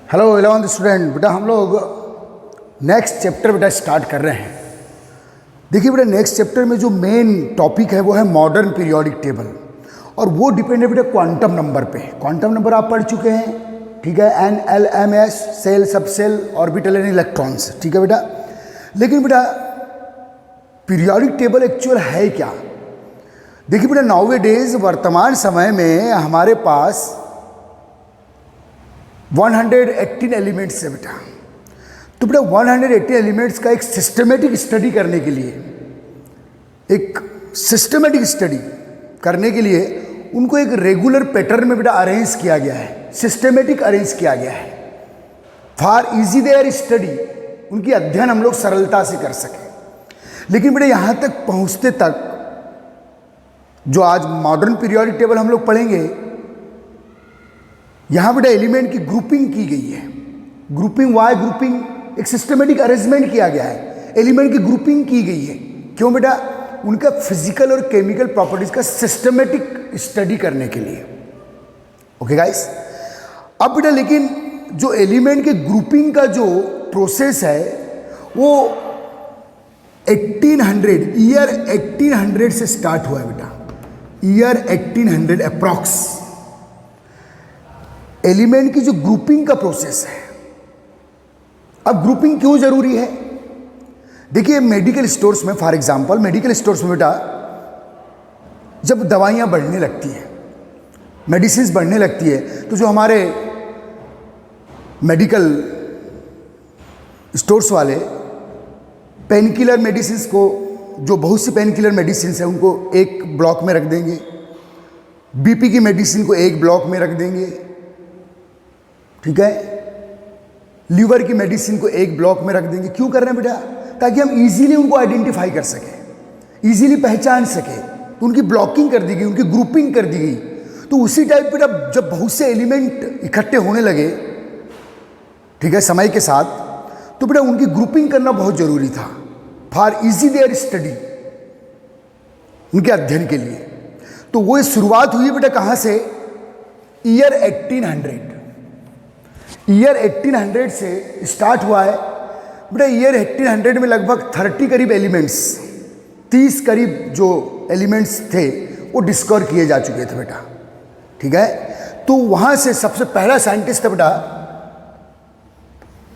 Hello 11th student. बेटा हम लोग नेक्स्ट चैप्टर बेटा स्टार्ट कर रहे हैं। देखिए बेटा नेक्स्ट चैप्टर में जो मेन टॉपिक है वो है मॉडर्न पीरियोडिक टेबल, और वो डिपेंड है बेटा क्वांटम नंबर पे। क्वांटम नंबर आप पढ़ चुके हैं, ठीक है, NLMS, cell, subcell, orbital and electrons, ठीक है बेटा। लेकिन बेटा पीरियोडिक टेबल एक्चुअल है क्या? देखिए बेटा नाउ डेज वर्तमान समय में हमारे पास 118 एलिमेंट्स है बेटा। तो बेटा 118 एलिमेंट्स का एक सिस्टमेटिक स्टडी करने के लिए, उनको एक रेगुलर पैटर्न में बेटा अरेंज किया गया है, सिस्टमेटिक अरेंज किया गया है फॉर इजी देयर स्टडी, उनकी अध्ययन हम लोग सरलता से कर सकें। लेकिन बेटा यहाँ तक पहुँचते तक जो आज मॉडर्न पीरियोडिक टेबल हम लोग पढ़ेंगे, यहां बेटा एलिमेंट की ग्रुपिंग की गई है। ग्रुपिंग, वाई ग्रुपिंग, एक सिस्टमेटिक अरेंजमेंट किया गया है, एलिमेंट की ग्रुपिंग की गई है। क्यों बेटा? उनका फिजिकल और केमिकल प्रॉपर्टीज का सिस्टमेटिक स्टडी करने के लिए। ओके गाइस, अब बेटा लेकिन जो एलिमेंट के ग्रुपिंग का जो प्रोसेस है वो 1800 से स्टार्ट हुआ है बेटा। ईयर 1800 अप्रॉक्स एलिमेंट की जो ग्रुपिंग का प्रोसेस है। अब ग्रुपिंग क्यों जरूरी है? देखिए मेडिकल स्टोर्स में, फॉर एग्जांपल मेडिकल स्टोर्स में बेटा जब दवाइयां बढ़ने लगती हैं, मेडिसिन्स बढ़ने लगती है, तो जो हमारे मेडिकल स्टोर्स वाले पेन किलर मेडिसिन्स को, जो बहुत सी पेन किलर मेडिसिन्स हैं उनको एक ब्लॉक में रख देंगे, बीपी की मेडिसिन को एक ब्लॉक में रख देंगे, ठीक है, लीवर की मेडिसिन को एक ब्लॉक में रख देंगे। क्यों कर रहे हैं बेटा? ताकि हम इजीली उनको आइडेंटिफाई कर सकें, इजीली पहचान सकें। तो उनकी ब्लॉकिंग कर दी गई, उनकी ग्रुपिंग कर दी गई। तो उसी टाइप बेटा जब बहुत से एलिमेंट इकट्ठे होने लगे, ठीक है, समय के साथ, तो बेटा उनकी ग्रुपिंग करना बहुत जरूरी था फॉर इजी देयर स्टडी, उनके अध्ययन के लिए। तो वो शुरुआत हुई बेटा कहां से? ईयर 1800 से स्टार्ट हुआ है बेटा। ईयर 1800 में लगभग 30 करीब एलिमेंट्स, 30 करीब जो एलिमेंट्स थे वो डिस्कवर किए जा चुके थे बेटा, ठीक है। तो वहां से सबसे पहला साइंटिस्ट था बेटा,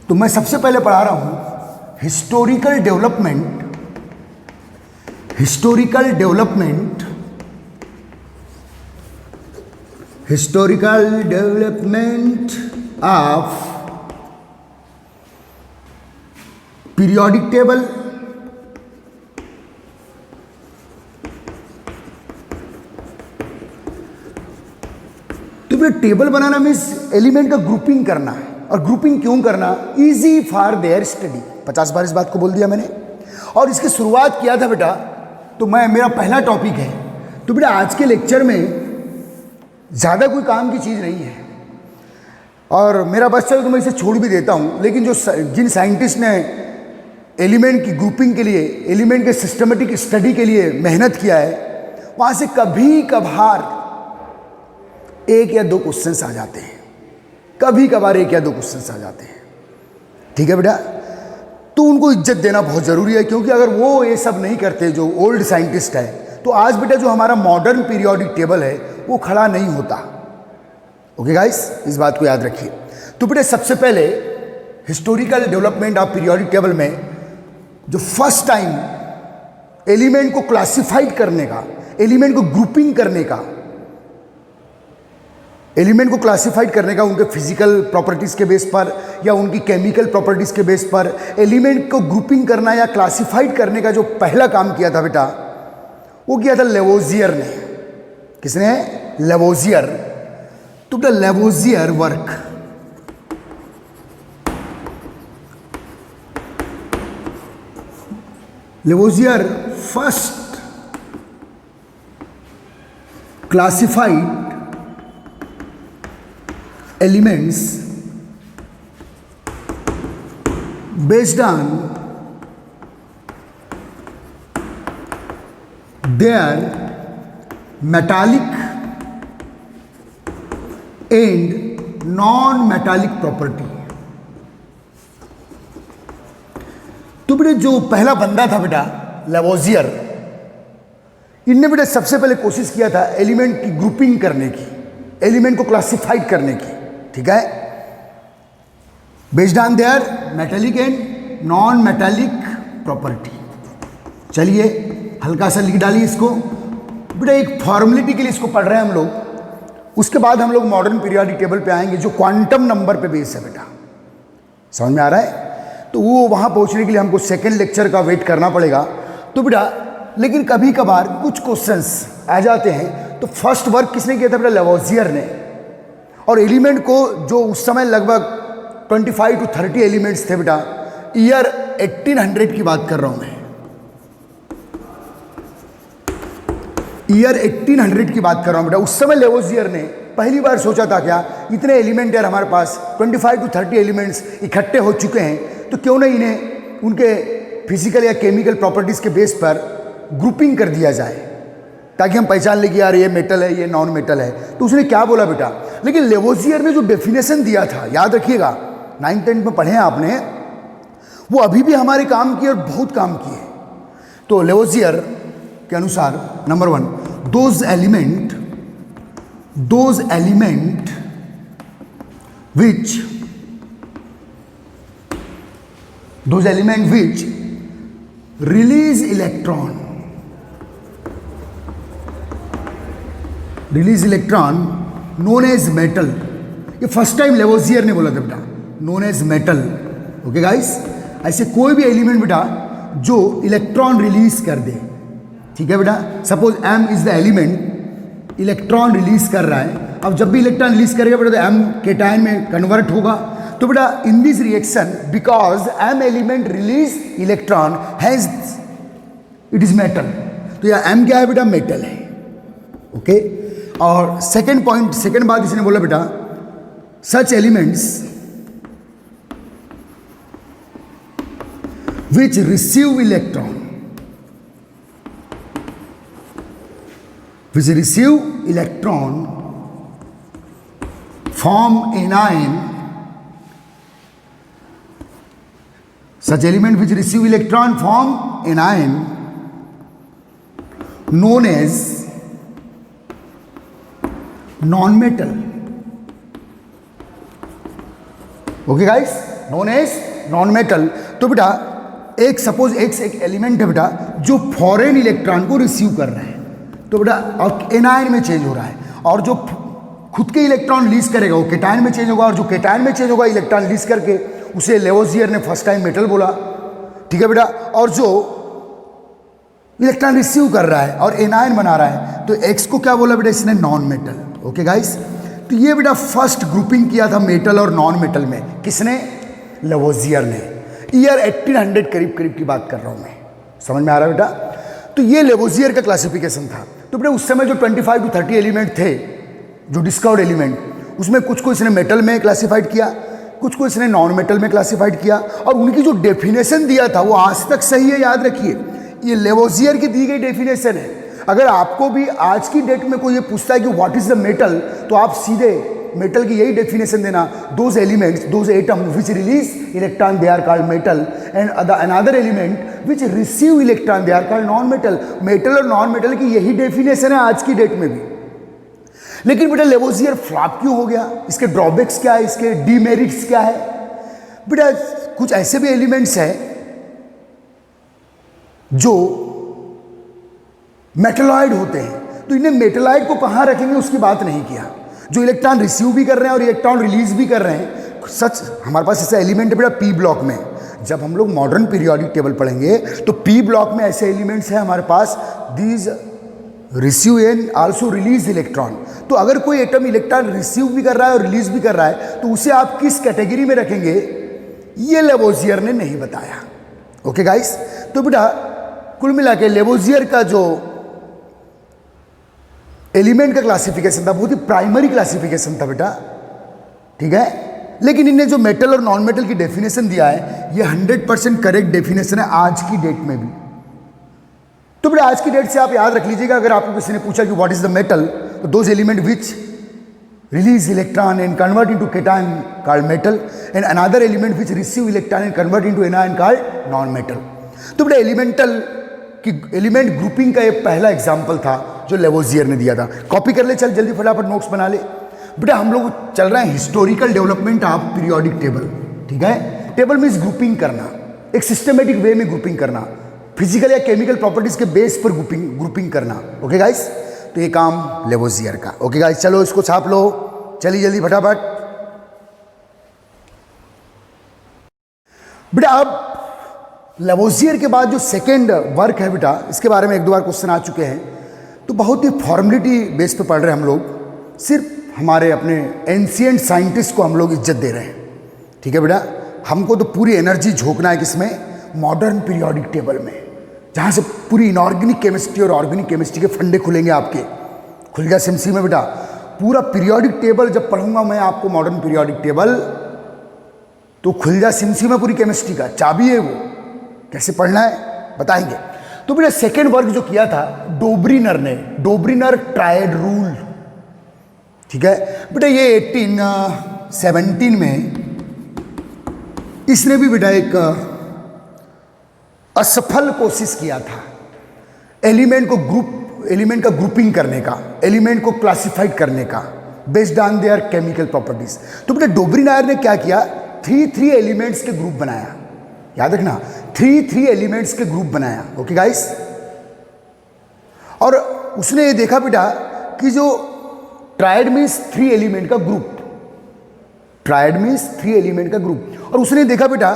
तो मैं सबसे पहले पढ़ा रहा हूं historical development of periodic table. तो ये टेबल बनाना मीन्स एलिमेंट का ग्रुपिंग करना है। और ग्रुपिंग क्यों करना? Easy for their study. 50 बार इस बात को बोल दिया मैंने। और इसकी शुरुआत किया था बेटा, तो मेरा पहला टॉपिक है। तो बेटा आज के लेक्चर में ज़्यादा कोई काम की चीज़ नहीं है, और मेरा बस चलो तो मैं इसे छोड़ भी देता हूँ। लेकिन जिन साइंटिस्ट ने एलिमेंट की ग्रुपिंग के लिए, एलिमेंट के सिस्टमेटिक स्टडी के लिए मेहनत किया है, वहाँ से कभी कभार 1 या 2 क्वेश्चंस आ जाते हैं, कभी कभार 1 या 2 क्वेश्चंस आ जाते हैं, ठीक है बेटा। तो उनको इज्जत देना बहुत ज़रूरी है, क्योंकि अगर वो ये सब नहीं करते, जो ओल्ड साइंटिस्ट है, तो आज बेटा जो हमारा मॉडर्न पीरियोडिक टेबल है वो खड़ा नहीं होता। ओके गाइस, इस बात को याद रखिए। तो बेटा सबसे पहले historical development of periodic table में जो फर्स्ट टाइम एलिमेंट को क्लासिफाइड करने का, एलिमेंट को ग्रुपिंग करने का, एलिमेंट को क्लासिफाइड करने का उनके फिजिकल प्रॉपर्टीज के बेस पर या उनकी केमिकल प्रॉपर्टीज के बेस पर एलिमेंट को ग्रुपिंग करना या क्लासिफाइड करने का जो पहला काम किया था बेटा, वो किया था लेवोजियर ने। किसने? लेवोजियर। तो बेटा Lavoisier work, Lavoisier first classified elements based on their metallic and non-metallic property। तो बेटा जो पहला बंदा था बेटा लेवोजियर, इनने बेटा सबसे पहले कोशिश किया था एलिमेंट की ग्रुपिंग करने की, एलिमेंट को क्लासिफाइड करने की, ठीक है, based on there metallic and non metallic property. चलिए हल्का सा लिख डालिए इसको बेटा, एक फॉर्मेलिटी के लिए इसको पढ़ रहे हैं हम लोग, उसके बाद हम लोग मॉडर्न पीरियोडिक टेबल पे आएंगे जो क्वांटम नंबर पे बेस है बेटा, समझ में आ रहा है। तो वो वहाँ पहुँचने के लिए हमको सेकेंड लेक्चर का वेट करना पड़ेगा। तो बेटा लेकिन कभी कभार कुछ क्वेश्चंस आ जाते हैं। तो फर्स्ट वर्क किसने किया था बेटा? लेवोजियर ने। और एलिमेंट को जो उस समय लगभग 25 to 30 एलिमेंट्स थे बेटा, ईयर 1800 की बात कर रहा हूँ मैं, ईयर 1800 की बात कर रहा हूँ बेटा। उस समय लेवोजियर ने पहली बार सोचा था क्या, इतने एलिमेंट यार हमारे पास 25 to 30 एलिमेंट्स इकट्ठे हो चुके हैं, तो क्यों नहीं इन्हें उनके फिजिकल या केमिकल प्रॉपर्टीज़ के बेस पर ग्रुपिंग कर दिया जाए, ताकि हम पहचान लें कि यार ये मेटल है, ये नॉन मेटल है। तो उसने क्या बोला बेटा, लेकिन लेवोजियर ने जो डेफिनेशन दिया था, याद रखिएगा 9th 10th में पढ़े हैं आपने, वो अभी भी हमारे काम की और बहुत काम की है। तो लेवोजियर के अनुसार number 1, those element which release electron known as metal। ये फर्स्ट टाइम लेवोजियर ने बोला था बेटा, known as metal। Okay guys, ऐसे कोई भी एलिमेंट बेटा जो इलेक्ट्रॉन रिलीज कर दे, ठीक है बेटा। Suppose m is the element, electron release कर रहा है। अब जब भी इलेक्ट्रॉन रिलीज करेगा बेटा तो m केटायन में कन्वर्ट होगा। तो बेटा in this reaction because m element release electron has it is metal. तो यह m क्या है बेटा? मेटल है। ओके और सेकेंड पॉइंट, सेकेंड बात इसने बोला बेटा, such elements which receive electron form anion, such element which receive electron form anion known as non-metal। Okay guys, known as non-metal। तो बेटा एक सपोज एक एलिमेंट है बेटा जो फॉरेन इलेक्ट्रॉन को रिसीव कर रहा है, तो बेटा एनायन में चेंज हो रहा है, और जो खुद के इलेक्ट्रॉन रिलीज करेगा वो केटायन में चेंज होगा, और जो केटायन में चेंज होगा इलेक्ट्रॉन रिलीज करके, उसे लेवोजियर ने फर्स्ट टाइम मेटल बोला, ठीक है बेटा। और जो इलेक्ट्रॉन रिसीव कर रहा है और एनायन बना रहा है, तो एक्स को क्या बोला बेटा इसने? Non metal. ओके गाइस, तो ये बेटा फर्स्ट ग्रुपिंग किया था मेटल और नॉन मेटल में, किसने? लेवोजियर ने। ईयर 1800 करीब की बात कर रहा हूँ मैं, समझ में आ रहा है बेटा। तो ये लेवोजियर का क्लासिफिकेशन था। तो बेटा उस समय जो 25 to 30 एलिमेंट थे जो डिस्कवर्ड एलिमेंट, उसमें कुछ को इसने मेटल में क्लासिफाइड किया, कुछ को इसने नॉन मेटल में क्लासिफाइड किया, और उनकी जो डेफिनेशन दिया था वो आज तक सही है, याद रखिए। ये लेवोजियर की दी गई डेफिनेशन है। अगर आपको भी आज की डेट में कोई ये पूछता है कि व्हाट इज द मेटल, तो आप सीधे मेटल की यही डेफिनेशन देना, those elements, those atom which release electron they are called metal, and another element which receive electron they are called non metal. Metal और नॉन मेटल की यही definition है आज की डेट में भी। लेकिन बेटा लेवोजियर फ्लॉप क्यों हो गया? इसके ड्रॉबैक्स क्या है, इसके डीमेरिट्स क्या है? बेटा कुछ ऐसे भी एलिमेंट्स हैं जो मेटलॉइड होते हैं, तो इन्हें मेटलॉइड को कहाँ रखेंगे उसकी बात नहीं किया। जो इलेक्ट्रॉन रिसीव भी कर रहे हैं और इलेक्ट्रॉन रिलीज भी कर रहे हैं, सच हमारे पास ऐसा एलिमेंट है बेटा पी ब्लॉक में। जब हम लोग मॉडर्न पीरियोडिक टेबल पढ़ेंगे तो पी ब्लॉक में ऐसे एलिमेंट्स हैं हमारे पास, these receive and also release electron. तो अगर कोई एटम इलेक्ट्रॉन रिसीव भी कर रहा है और रिलीज भी कर रहा है, तो उसे आप किस कैटेगरी में रखेंगे, ये लेवोजियर ने नहीं बताया। ओके गाइस, तो बेटा कुल मिला के लेवोजियर का जो एलिमेंट का क्लासिफिकेशन था बहुत ही प्राइमरी क्लासिफिकेशन था बेटा, ठीक है। लेकिन इन्हें जो मेटल और नॉन मेटल की डेफिनेशन दिया है, ये 100% करेक्ट डेफिनेशन है आज की डेट में भी। तो बेटा आज की डेट से आप याद रख लीजिएगा, अगर आपको किसी ने पूछा कि व्हाट इज द मेटल, तो those element which release electron and convert into cation called metal, and another element which receive electron and convert into anion called non-metal. तो बेटा एलिमेंटल की एलिमेंट ग्रुपिंग का ये पहला एग्जाम्पल था जो Lavoisier ने दिया था. कॉपी कर ले, चल जल्दी फटाफट नोट्स बना ले. बेटा हम लोग चल रहे हैं historical development of periodic table. ठीक है, टेबल मीन्स ग्रुपिंग करना, एक सिस्टमेटिक वे में ग्रुपिंग करना, फिजिकल या केमिकल प्रॉपर्टीज के बेस पर ग्रुपिंग करना. ओके गाइस, तो ये काम लेवोजियर का. ओके गाइस, चलो इसको छाप लो, चलिए जल्दी फटाफट. बेटा अब लेवोजियर के बाद जो सेकेंड वर्क है बेटा, इसके बारे में एक दो बार क्वेश्चन आ चुके हैं, तो बहुत ही फॉर्मेलिटी बेस पे पढ़ रहे हैं हम लोग. सिर्फ हमारे अपने एंशिएंट साइंटिस्ट को हम लोग इज्जत दे रहे हैं. ठीक है बेटा, हमको तो पूरी एनर्जी झोंकना है किसमें, मॉडर्न पीरियोडिक टेबल में, जहाँ से पूरी इनऑर्गेनिक केमिस्ट्री और ऑर्गेनिक केमिस्ट्री के फंडे खुलेंगे आपके. खुल गया सिमसी में बेटा. पूरा पीरियोडिक टेबल जब पढ़ूंगा मैं आपको, मॉडर्न पीरियोडिक टेबल, तो खुल जा सिमसी में पूरी केमिस्ट्री का. चाबी है वो, कैसे पढ़ना है बताएंगे. तो बेटा सेकेंड वर्क जो किया था डोब्रिनर ने, डोब्रिनर ट्रायड रूल. ठीक है बेटा, ये 1817 में इसने भी बेटा एक असफल कोशिश किया था एलिमेंट का ग्रुपिंग करने का, एलिमेंट को क्लासिफाइड करने का based on there chemical properties. तो बेटा डोब्रिनर ने क्या किया, थ्री एलिमेंट्स के ग्रुप बनाया. याद रखना, थ्री एलिमेंट्स के ग्रुप बनाया. ओके गाइस, और उसने ये देखा बेटा कि जो ट्रायड मीन्स थ्री एलिमेंट का group, triad means three element का ग्रुप, और उसने देखा बेटा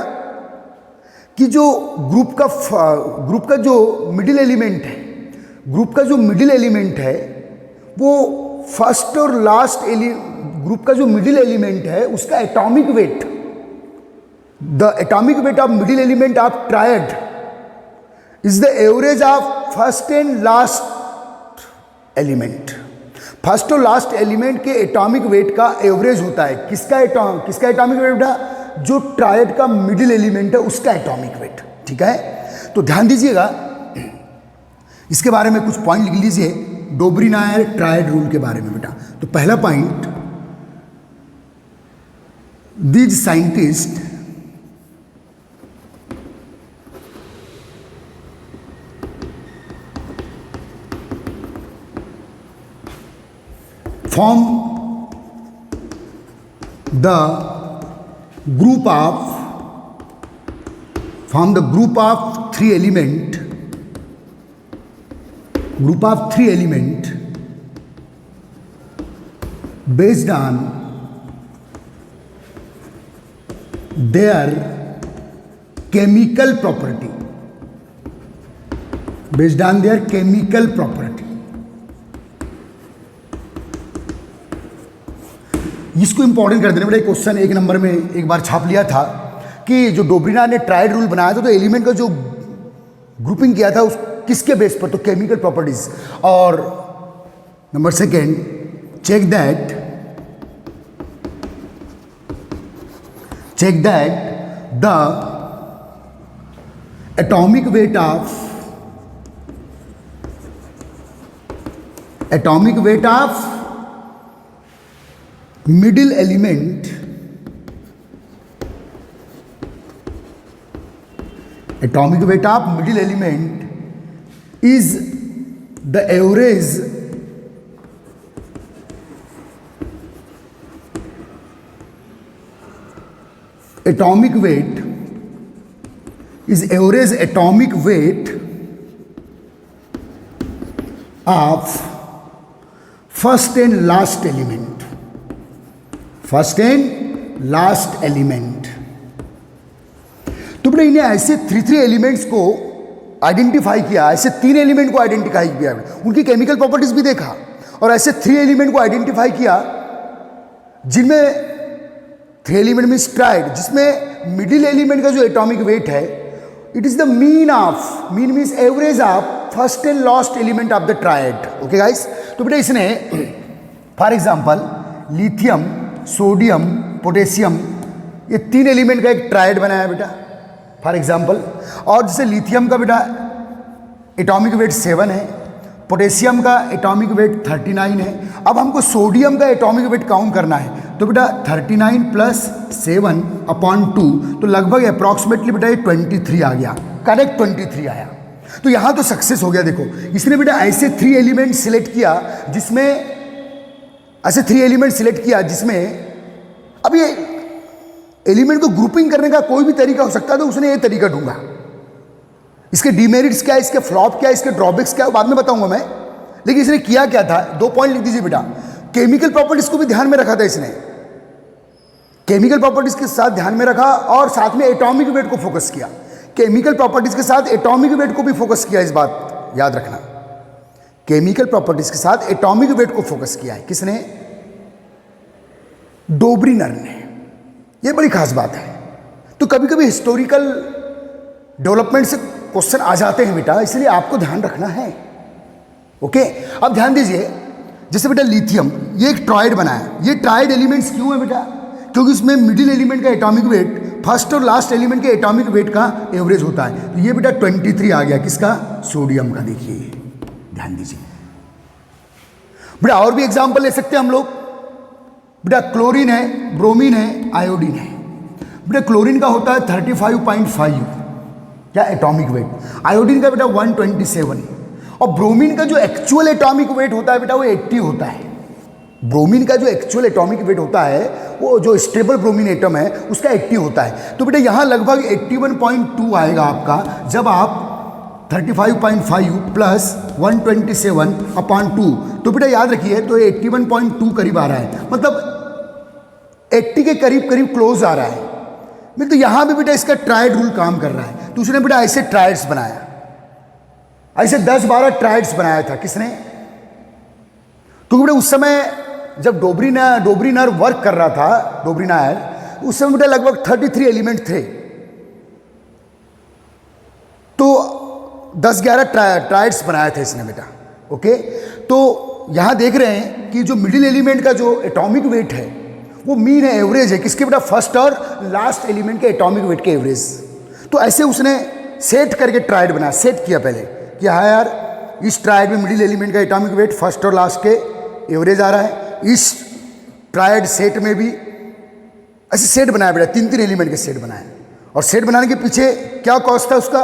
कि जो ग्रुप का जो मिडिल एलिमेंट है, ग्रुप का जो मिडिल एलिमेंट है वो फर्स्ट और लास्ट ग्रुप का जो मिडिल एलिमेंट है उसका atomic weight, the atomic weight of middle element of triad is the average of first and last element. First और लास्ट एलिमेंट के एटॉमिक वेट का एवरेज होता है. किसका एटॉमिक वेट बेटा, जो ट्रायड का मिडिल एलिमेंट है उसका एटॉमिक वेट. ठीक है, तो ध्यान दीजिएगा, इसके बारे में कुछ पॉइंट लिख लीजिए डोब्रिनर ट्रायड रूल के बारे में बेटा. तो पहला point, these scientist form the group of three element based on their chemical property, इसको इंपॉर्टेंट कर देने बेटा. क्वेश्चन एक नंबर में एक बार छाप लिया था कि जो डोब्रिनर ने ट्रायड रूल बनाया था तो एलिमेंट का जो ग्रुपिंग किया था उस किसके बेस पर, तो केमिकल प्रॉपर्टीज. और number second, check that the atomic weight of middle element is the average atomic weight of first and last element. तो बेटा इन्हें ऐसे थ्री एलिमेंट्स को आइडेंटिफाई किया, ऐसे तीन एलिमेंट को आइडेंटिफाई किया, उनकी केमिकल प्रॉपर्टीज भी देखा, और ऐसे थ्री एलिमेंट को आइडेंटिफाई किया जिनमें थ्री एलिमेंट मीन्स ट्रायड, जिसमें मिडिल एलिमेंट का जो एटॉमिक वेट है it is the mean means average of first and last element of the triad. Okay guys, तो बेटा इसने for example lithium, sodium, potassium, ये तीन एलिमेंट का एक ट्रायड बनाया बेटा फॉर एग्जांपल. और जैसे लिथियम का बेटा एटॉमिक वेट 7 है, पोटेशियम का एटॉमिक वेट 39 है। अब हमको सोडियम का एटॉमिक वेट काउंट करना है, तो बेटा 39 प्लस 7/2, तो लगभग अप्रॉक्सीमेटली बेटा ये 23 आ गया, करेक्ट 23 आया। तो यहाँ तो सक्सेस हो गया। देखो इसने बेटा ऐसे 3 एलिमेंट सिलेक्ट किया जिसमें अब ये एलिमेंट को ग्रुपिंग करने का कोई भी तरीका हो सकता है, तो उसने ये तरीका ढूंढा। इसके डीमेरिट्स क्या है, इसके फ्लॉप क्या है, इसके ड्रॉबैक्स क्या है, बाद में बताऊंगा मैं। लेकिन इसने किया क्या था, 2 पॉइंट लिख दीजिए बेटा। केमिकल प्रॉपर्टीज को भी ध्यान में रखा था इसने, केमिकल प्रॉपर्टीज के साथ ध्यान में रखा और साथ में एटॉमिक वेट को फोकस किया। केमिकल प्रॉपर्टीज के साथ एटॉमिक वेट को भी फोकस किया, इस बात याद रखना। केमिकल प्रॉपर्टीज के साथ एटॉमिक वेट को फोकस किया है किसने, डोब्रिनर ने। यह बड़ी खास बात है। तो कभी कभी हिस्टोरिकल डेवलपमेंट से क्वेश्चन आ जाते हैं बेटा, इसलिए आपको ध्यान रखना है। ओके, अब ध्यान दीजिए, जैसे बेटा लिथियम, ये एक ट्राइड बना है। ये ट्राइड एलिमेंट्स क्यों है बेटा, क्योंकि इसमें मिडिल एलिमेंट का एटॉमिक वेट फर्स्ट और लास्ट एलिमेंट के एटॉमिक वेट का एवरेज होता है। तो ये बेटा 23 आ गया, किसका, सोडियम का। देखिए ध्यान दीजिए बेटा, और भी एग्जांपल ले सकते हैं हम लोग। बेटा क्लोरीन है, ब्रोमीन है, आयोडीन है। बेटा क्लोरीन का होता है 35.5 क्या एटॉमिक वेट, आयोडीन का बेटा 127, और ब्रोमीन का जो एक्चुअल एटॉमिक वेट होता है बेटा वो 80 होता है। ब्रोमीन का जो एक्चुअल एटॉमिक वेट होता है, वो जो स्टेबल ब्रोमीन एटम है उसका 80 होता है। तो बेटा यहाँ लगभग 81.2 आएगा आपका, जब आप 35.5 प्लस 127/2, तो बेटा याद रखिए, तो 81.2 करीब आ रहा है, मतलब 80 के करीब करीब क्लोज आ रहा है। तो यहाँ भी बेटा इसका ट्राइड रूल काम कर रहा है। तो उसने बेटा ऐसे ट्राइड्स बनाया, ऐसे 10-12 ट्राइड्स बनाया था किसने, क्योंकि बेटा उस समय जब डोब्रिनर वर्क कर रहा था, डोब्रिनर, उस समय बेटा लगभग 33 एलिमेंट थे। तो 10-11 ट्राइड्स बनाए थे इसने बेटा। ओके, तो यहां देख रहे हैं कि जो मिडिल एलिमेंट का जो एटॉमिक वेट है वो मीन है, एवरेज है किसके बेटा, फर्स्ट और लास्ट एलिमेंट के एटॉमिक वेट के एवरेज। तो ऐसे उसने सेट करके ट्राइड बनाया, सेट किया पहले कि हाँ यार, इस ट्राइड में मिडिल एलिमेंट का एटॉमिक वेट फर्स्ट और लास्ट के एवरेज आ रहा है। इस ट्राइड सेट में भी ऐसे सेट बनाया बेटा, 3-3 एलिमेंट के सेट बनाए। और सेट बनाने के पीछे क्या कॉस्ट था उसका,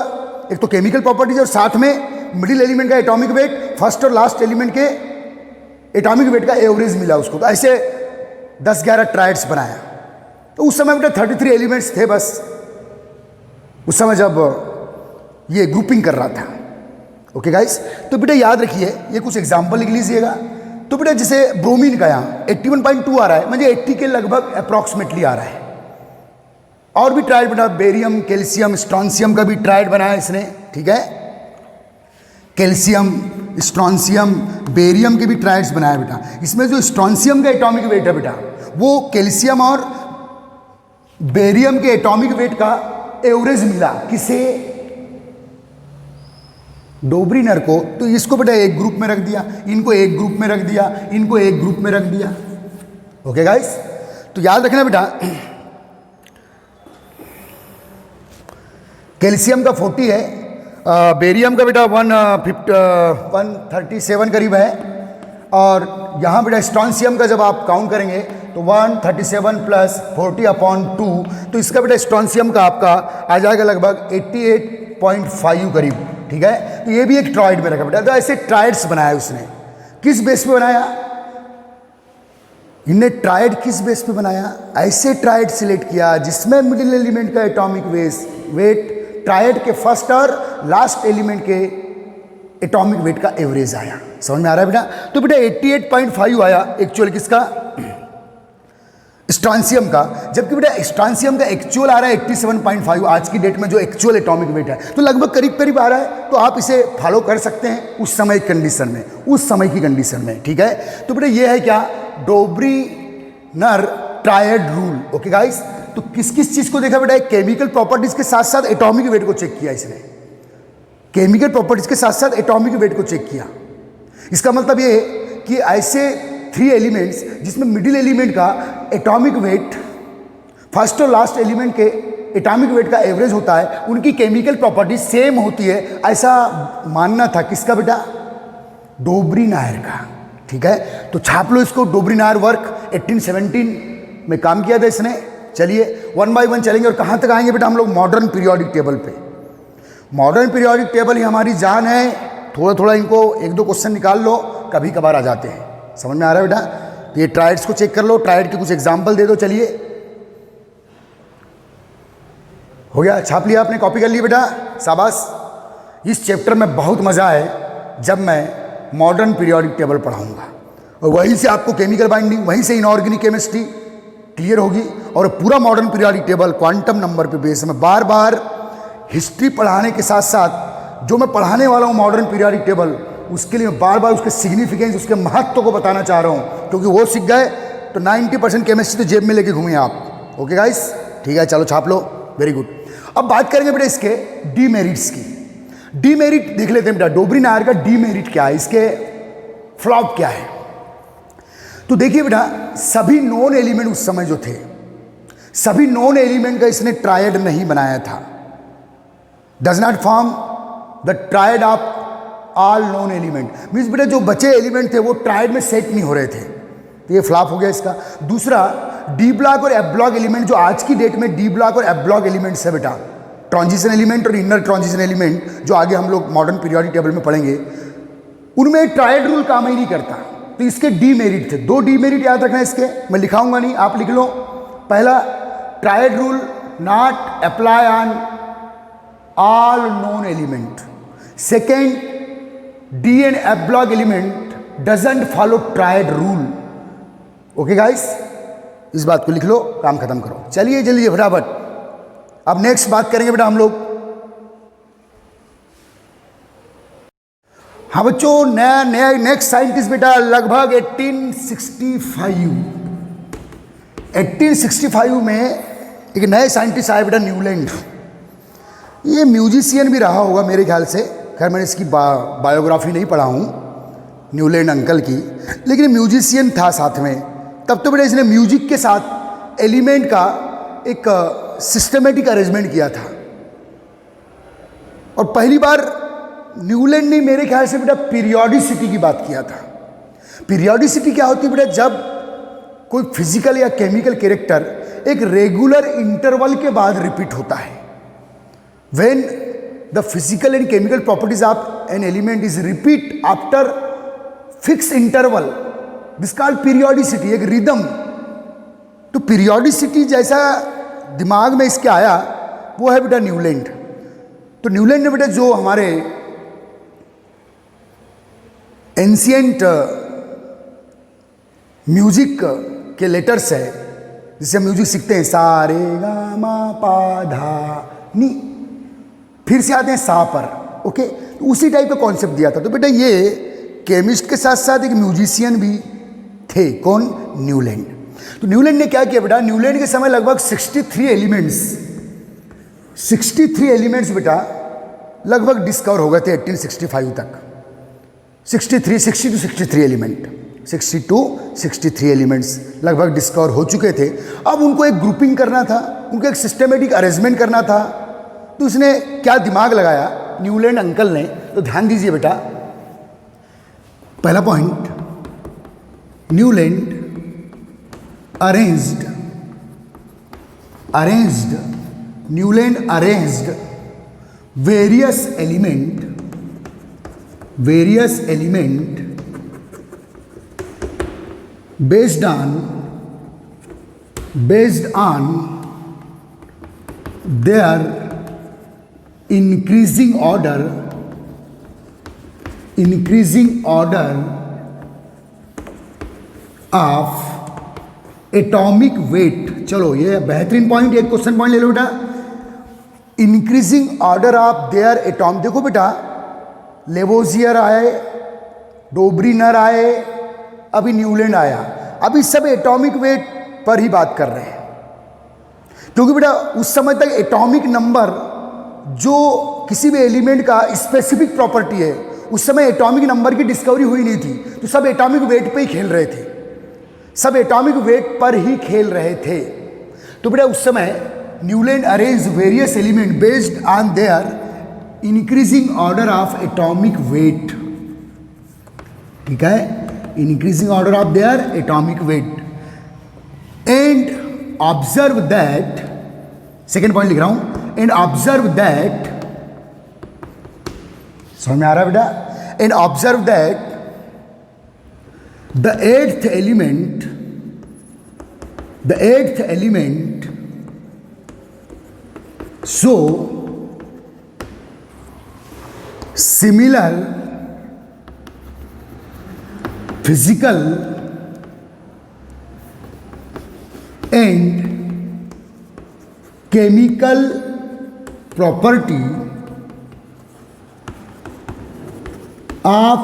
एक तो केमिकल प्रॉपर्टीज और साथ में मिडिल एलिमेंट का एटॉमिक वेट फर्स्ट और लास्ट एलिमेंट के एटॉमिक वेट का एवरेज मिला उसको। तो ऐसे 10-11 ट्राइड्स बनाया। तो उस समय बेटा 33 एलिमेंट्स थे बस, उस समय जब ये ग्रुपिंग कर रहा था। ओके गाइस, तो बेटा याद रखिए, ये कुछ एग्जांपल लिख लीजिएगा। तो बेटा जैसे ब्रोमीन का यहाँ 81.2 आ रहा है, म्हणजे 80 के लगभग अप्रॉक्सीमेटली आ रहा है। और भी ट्राइड बना, बेरियम, कैल्शियम, स्ट्रॉन्सियम का भी ट्राइड बनाया इसने, ठीक है। कैल्शियम, स्ट्रॉन्सियम, बेरियम के भी ट्राइड्स बनाया बेटा। इसमें जो स्ट्रॉन्सियम का एटॉमिक वेट है बेटा, वो कैल्शियम और बेरियम के एटॉमिक वेट का एवरेज मिला किसे, डोब्रिनर को। तो इसको बेटा एक ग्रुप में रख दिया, इनको एक ग्रुप में रख दिया, इनको एक ग्रुप में रख दिया। ओके गाइस, तो याद रखना बेटा, कैल्शियम का 40 है, बेरियम का बेटा 137 करीब है, और यहाँ बेटा स्ट्रॉन्सियम का जब आप काउंट करेंगे तो 137 प्लस 40/2, तो इसका बेटा स्ट्रॉन्सियम का आपका आ जाएगा लगभग 88.5 करीब, ठीक है। तो ये भी एक ट्राइड में रखा बेटा। तो ऐसे ट्राइड्स बनाया उसने, किस बेस पे बनाया, इनने ट्राइड किस बेस पे बनाया, ऐसे ट्राइड सिलेक्ट किया जिसमें मिडिल एलिमेंट का एटॉमिक वेट ट्राइड के फर्स्ट और लास्ट एलिमेंट के एटॉमिक वेट का एवरेज आया। समझ में आ रहा है बेटा। तो बेटा 88.5 आया एक्चुअल किसका, स्ट्रॉन्सियम का, जबकि बेटा स्ट्रॉन्सियम का एक्चुअल आ रहा है 87.5 आज की डेट में जो एक्चुअल एटॉमिक वेट है। तो लगभग करीब करीब आ रहा है। तो आप इसे फॉलो कर सकते हैं उस समय कंडीशन में, उस समय की कंडीशन में, ठीक है। तो बेटा ये है क्या, डोब्रिनर ट्रायड रूल। ओके गाइस, तो किस किस चीज को देखा बेटा, केमिकल प्रॉपर्टीज के साथ साथ एटॉमिक वेट को चेक किया इसने, केमिकल प्रॉपर्टीज के साथ साथ एटॉमिक वेट को चेक किया। इसका मतलब ये कि ऐसे 3 एलिमेंट्स जिसमें मिडिल एलिमेंट का एटॉमिक वेट फर्स्ट और लास्ट एलिमेंट के एटॉमिक वेट का एवरेज होता है, उनकी केमिकल प्रॉपर्टी सेम होती है, ऐसा मानना था किसका बेटा, डोब्री-नायर का, ठीक है। तो छाप लो इसको, डोब्री-नायर वर्क 1817 में काम किया था इसने। चलिए वन बाय वन चलेंगे और कहाँ तक आएंगे बेटा हम लोग, मॉडर्न पीरियोडिक टेबल पे। मॉडर्न पीरियोडिक टेबल ही हमारी जान है, थोड़ा थोड़ा इनको एक दो क्वेश्चन निकाल लो, कभी कभार आ जाते हैं, समझ में आ रहा है बेटा। तो ये ट्राइड्स को चेक कर लो, ट्राइड के कुछ एग्जाम्पल दे दो। चलिए हो गया, छाप लिया आपने, कॉपी कर लिया बेटा, शाबाश। इस चैप्टर में बहुत मज़ा है जब मैं मॉडर्न पीरियोडिक टेबल पढ़ाऊंगा, और वहीं से आपको केमिकल बाइंडिंग, वहीं से इनऑर्गेनिक केमिस्ट्री क्लियर होगी। और पूरा modern periodic table quantum number पे बेस में बार बार हिस्ट्री पढ़ाने के साथ साथ जो मैं पढ़ाने वाला हूँ मॉडर्न पीरियोडिक टेबल, उसके लिए मैं बार बार उसके सिग्निफिकेंस, उसके महत्व को बताना चाह रहा हूँ, क्योंकि वो सीख गए तो 90% केमिस्ट्री तो जेब में लेके घूमिए आप। ओके गाइस, ठीक है, चलो छाप लो, वेरी गुड। अब बात करेंगे बेटा इसके डीमेरिट्स की। डीमेरिट देख लेते हैं बेटा, डोब्री-नायर का डीमेरिट क्या है, इसके फ्लॉप क्या है। तो देखिए बेटा, सभी नॉन एलिमेंट उस समय जो थे, सभी नॉन एलिमेंट का इसने ट्रायड नहीं बनाया था। Does not form the triad of all non element, means बेटा जो बचे एलिमेंट थे वो ट्रायड में सेट नहीं हो रहे थे, तो ये फ्लॉप हो गया इसका। दूसरा, डी ब्लॉक और एफ ब्लॉक एलिमेंट, जो आज की डेट में डी ब्लॉक और एफ ब्लॉक एलिमेंट्स है बेटा, ट्रांजिशन एलिमेंट और इनर ट्रांजिशन एलिमेंट, जो आगे हम लोग मॉडर्न पीरियोडिक टेबल में पढ़ेंगे, उनमें ट्रायड रूल काम ही नहीं करता, तो इसके डीमेरिट थे। दो डीमेरिट याद रखना इसके, मैं लिखाऊंगा नहीं, आप लिख लो। पहला, triad rule not apply on all non element. Second, D and F block element doesn't follow triad rule. Okay guys, इस बात को लिख लो, काम खत्म करो। चलिए जल्दी फटाफट, अब नेक्स्ट बात करेंगे बेटा हम लोग। हाँ बच्चों, नया नया नेक्स्ट साइंटिस्ट बेटा लगभग 1865 में एक नए साइंटिस्ट आए बेटा, न्यूलैंड। ये म्यूजिशियन भी रहा होगा मेरे ख्याल से, खैर मैंने इसकी बायोग्राफी नहीं पढ़ा हूँ न्यूलैंड अंकल की, लेकिन म्यूजिशियन था साथ में। तब तो बेटा इसने म्यूजिक के साथ एलिमेंट का एक सिस्टमेटिक अरेंजमेंट किया था। और पहली बार न्यूलैंड ने मेरे ख्याल से बेटा पीरियोडिसिटी की बात किया था। पीरियोडिसिटी क्या होती है बेटा, जब कोई फिजिकल या केमिकल कैरेक्टर एक रेगुलर इंटरवल के बाद रिपीट होता है। When the physical and chemical properties of an element is repeat after fix interval, this called periodicity, एक रिदम। तो पीरियोडिसिटी जैसा दिमाग में इसके आया, वो है बेटा न्यूलैंड। तो न्यूलैंड ने बेटा जो हमारे एंशिएंट म्यूजिक के लेटर्स है, जिससे हम म्यूजिक सीखते हैं, सा रे गा मा पा धा नी, फिर से आते हैं सा पर, ओके, तो उसी टाइप का कॉन्सेप्ट दिया था। तो बेटा ये केमिस्ट के साथ साथ एक म्यूजिशियन भी थे, कौन, न्यूलैंड। तो न्यूलैंड ने क्या किया बेटा, न्यूलैंड के समय लगभग 63 एलिमेंट्स बेटा लगभग डिस्कवर हो गए थे 1865 तक। 60 to 63 एलिमेंट, 60 to 63 एलिमेंट्स लगभग डिस्कवर हो चुके थे। अब उनको एक ग्रुपिंग करना था, उनको एक सिस्टमेटिक अरेंजमेंट करना था। तो उसने क्या दिमाग लगाया न्यूलैंड अंकल ने, तो ध्यान दीजिए बेटा। पहला point, Newland Newland arranged various element based on their increasing order of atomic weight. चलो ये बेहतरीन पॉइंट, एक क्वेश्चन पॉइंट ले लो बेटा। Increasing order of there atom, देखो बेटा लेवोजियर आए, डोब्री-नायर आए, अभी न्यूलैंड आया, अभी सब एटॉमिक वेट पर ही बात कर रहे हैं, क्योंकि बेटा उस समय तक एटॉमिक नंबर जो किसी भी एलिमेंट का स्पेसिफिक प्रॉपर्टी है, उस समय एटॉमिक नंबर की डिस्कवरी हुई नहीं थी। तो सब एटॉमिक वेट पे ही खेल रहे थे, सब एटॉमिक वेट पर ही खेल रहे थे। तो बेटा उस समय Newland arrange various element based on their increasing order of atomic weight. ठीक है, increasing order of their atomic weight. And observe that, second point लिख रहा हूं, एंड ऑब्जर्व दैट, समझ में आ रहा है बेटा? And observe that the eighth element so similar physical and chemical property of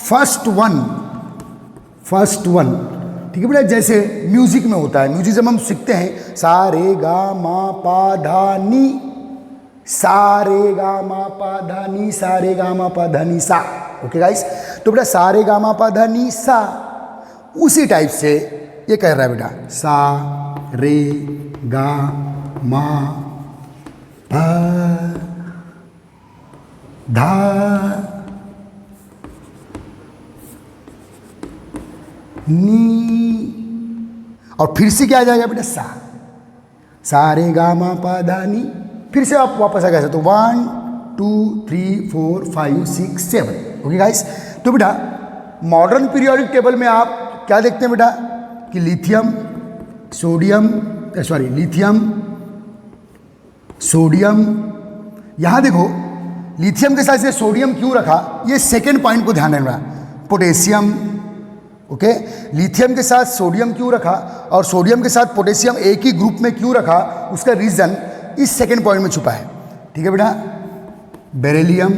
first one, ठीक है बेटा? जैसे म्यूजिक में होता है, म्यूजिक जब हम सीखते हैं सा रे गा मा पा धा नी, सा रे गा मा पा धा नी, सा रे गा मा पा धा नी सा। ओके गाइस, तो बेटा सा रे गा मा पा धा नी सा, उसी टाइप से ये कह रहा है बेटा, सा रे गा मा पा धा नी, और फिर से क्या आ जाएगा बेटा? सा, सा रे गा मा पा धा नी, फिर से आप वापस आ गए तो 1 2 3 4 5 6 7। ओके गाइस, तो बेटा मॉडर्न पीरियोडिक टेबल में आप क्या देखते हैं बेटा कि लिथियम सोडियम, यहां देखो लिथियम के साथ से सोडियम क्यों रखा, ये सेकेंड पॉइंट को ध्यान रखना। पोटेशियम, ओके, लिथियम के साथ सोडियम क्यों रखा और सोडियम के साथ पोटेशियम एक ही ग्रुप में क्यों रखा, उसका रीजन इस सेकेंड पॉइंट में छुपा है। ठीक है बेटा? Beryllium,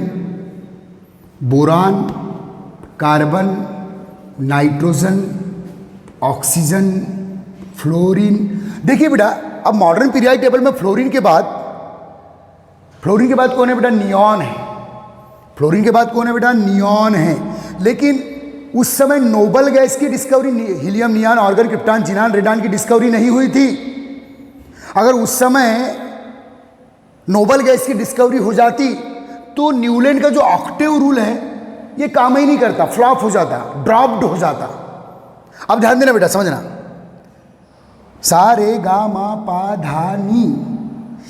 boron, carbon, nitrogen, oxygen, fluorine. देखिए बेटा, अब मॉडर्न पीरियोडिक टेबल में फ्लोरीन के बाद कौन है बेटा? नियॉन है। फ्लोरीन के बाद कौन है बेटा? नियॉन है। लेकिन उस समय नोबल गैस की discovery, helium, neon, argon, krypton, xenon, radon की डिस्कवरी नहीं हुई थी। अगर उस समय नोबल गैस की डिस्कवरी हो जाती तो न्यूलैंड का जो ऑक्टेव रूल है ये काम ही नहीं करता, फ्लॉप हो जाता, ड्रॉप्ड हो जाता। अब ध्यान देना बेटा, समझना, सा रे गा मा पा धा नी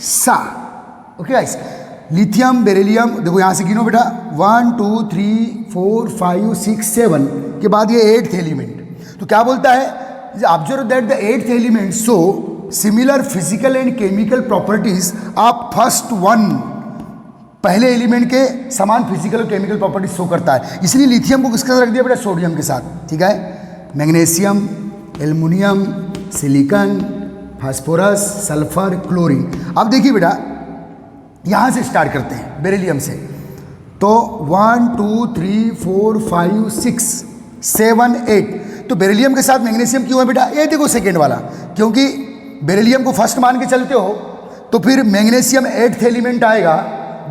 सा। ओके गाइस, लिथियम, बेरिलियम, देखो यहां से गिनो बेटा, 1 2 3 4 5 6 7 के बाद ये 8th एलिमेंट। तो क्या बोलता है? Observe that the 8th element show similar physical and chemical properties of first one, पहले एलिमेंट के समान फिजिकल और केमिकल प्रॉपर्टीज शो करता है। इसलिए लिथियम को किसके साथ रख दिया बेटा? सोडियम के साथ। ठीक है? Magnesium, aluminium, silicon, phosphorus, sulphur, chlorine. अब देखिए बेटा, यहां से स्टार्ट करते हैं बेरिलियम से। तो 1 2 3 4 5 6 7 8। तो बेरिलियम के साथ मैग्नीशियम क्यों है बेटा? ये देखो सेकेंड वाला, क्योंकि बेरिलियम को फर्स्ट मान के चलते हो तो फिर मैग्नीशियम 8th एलिमेंट आएगा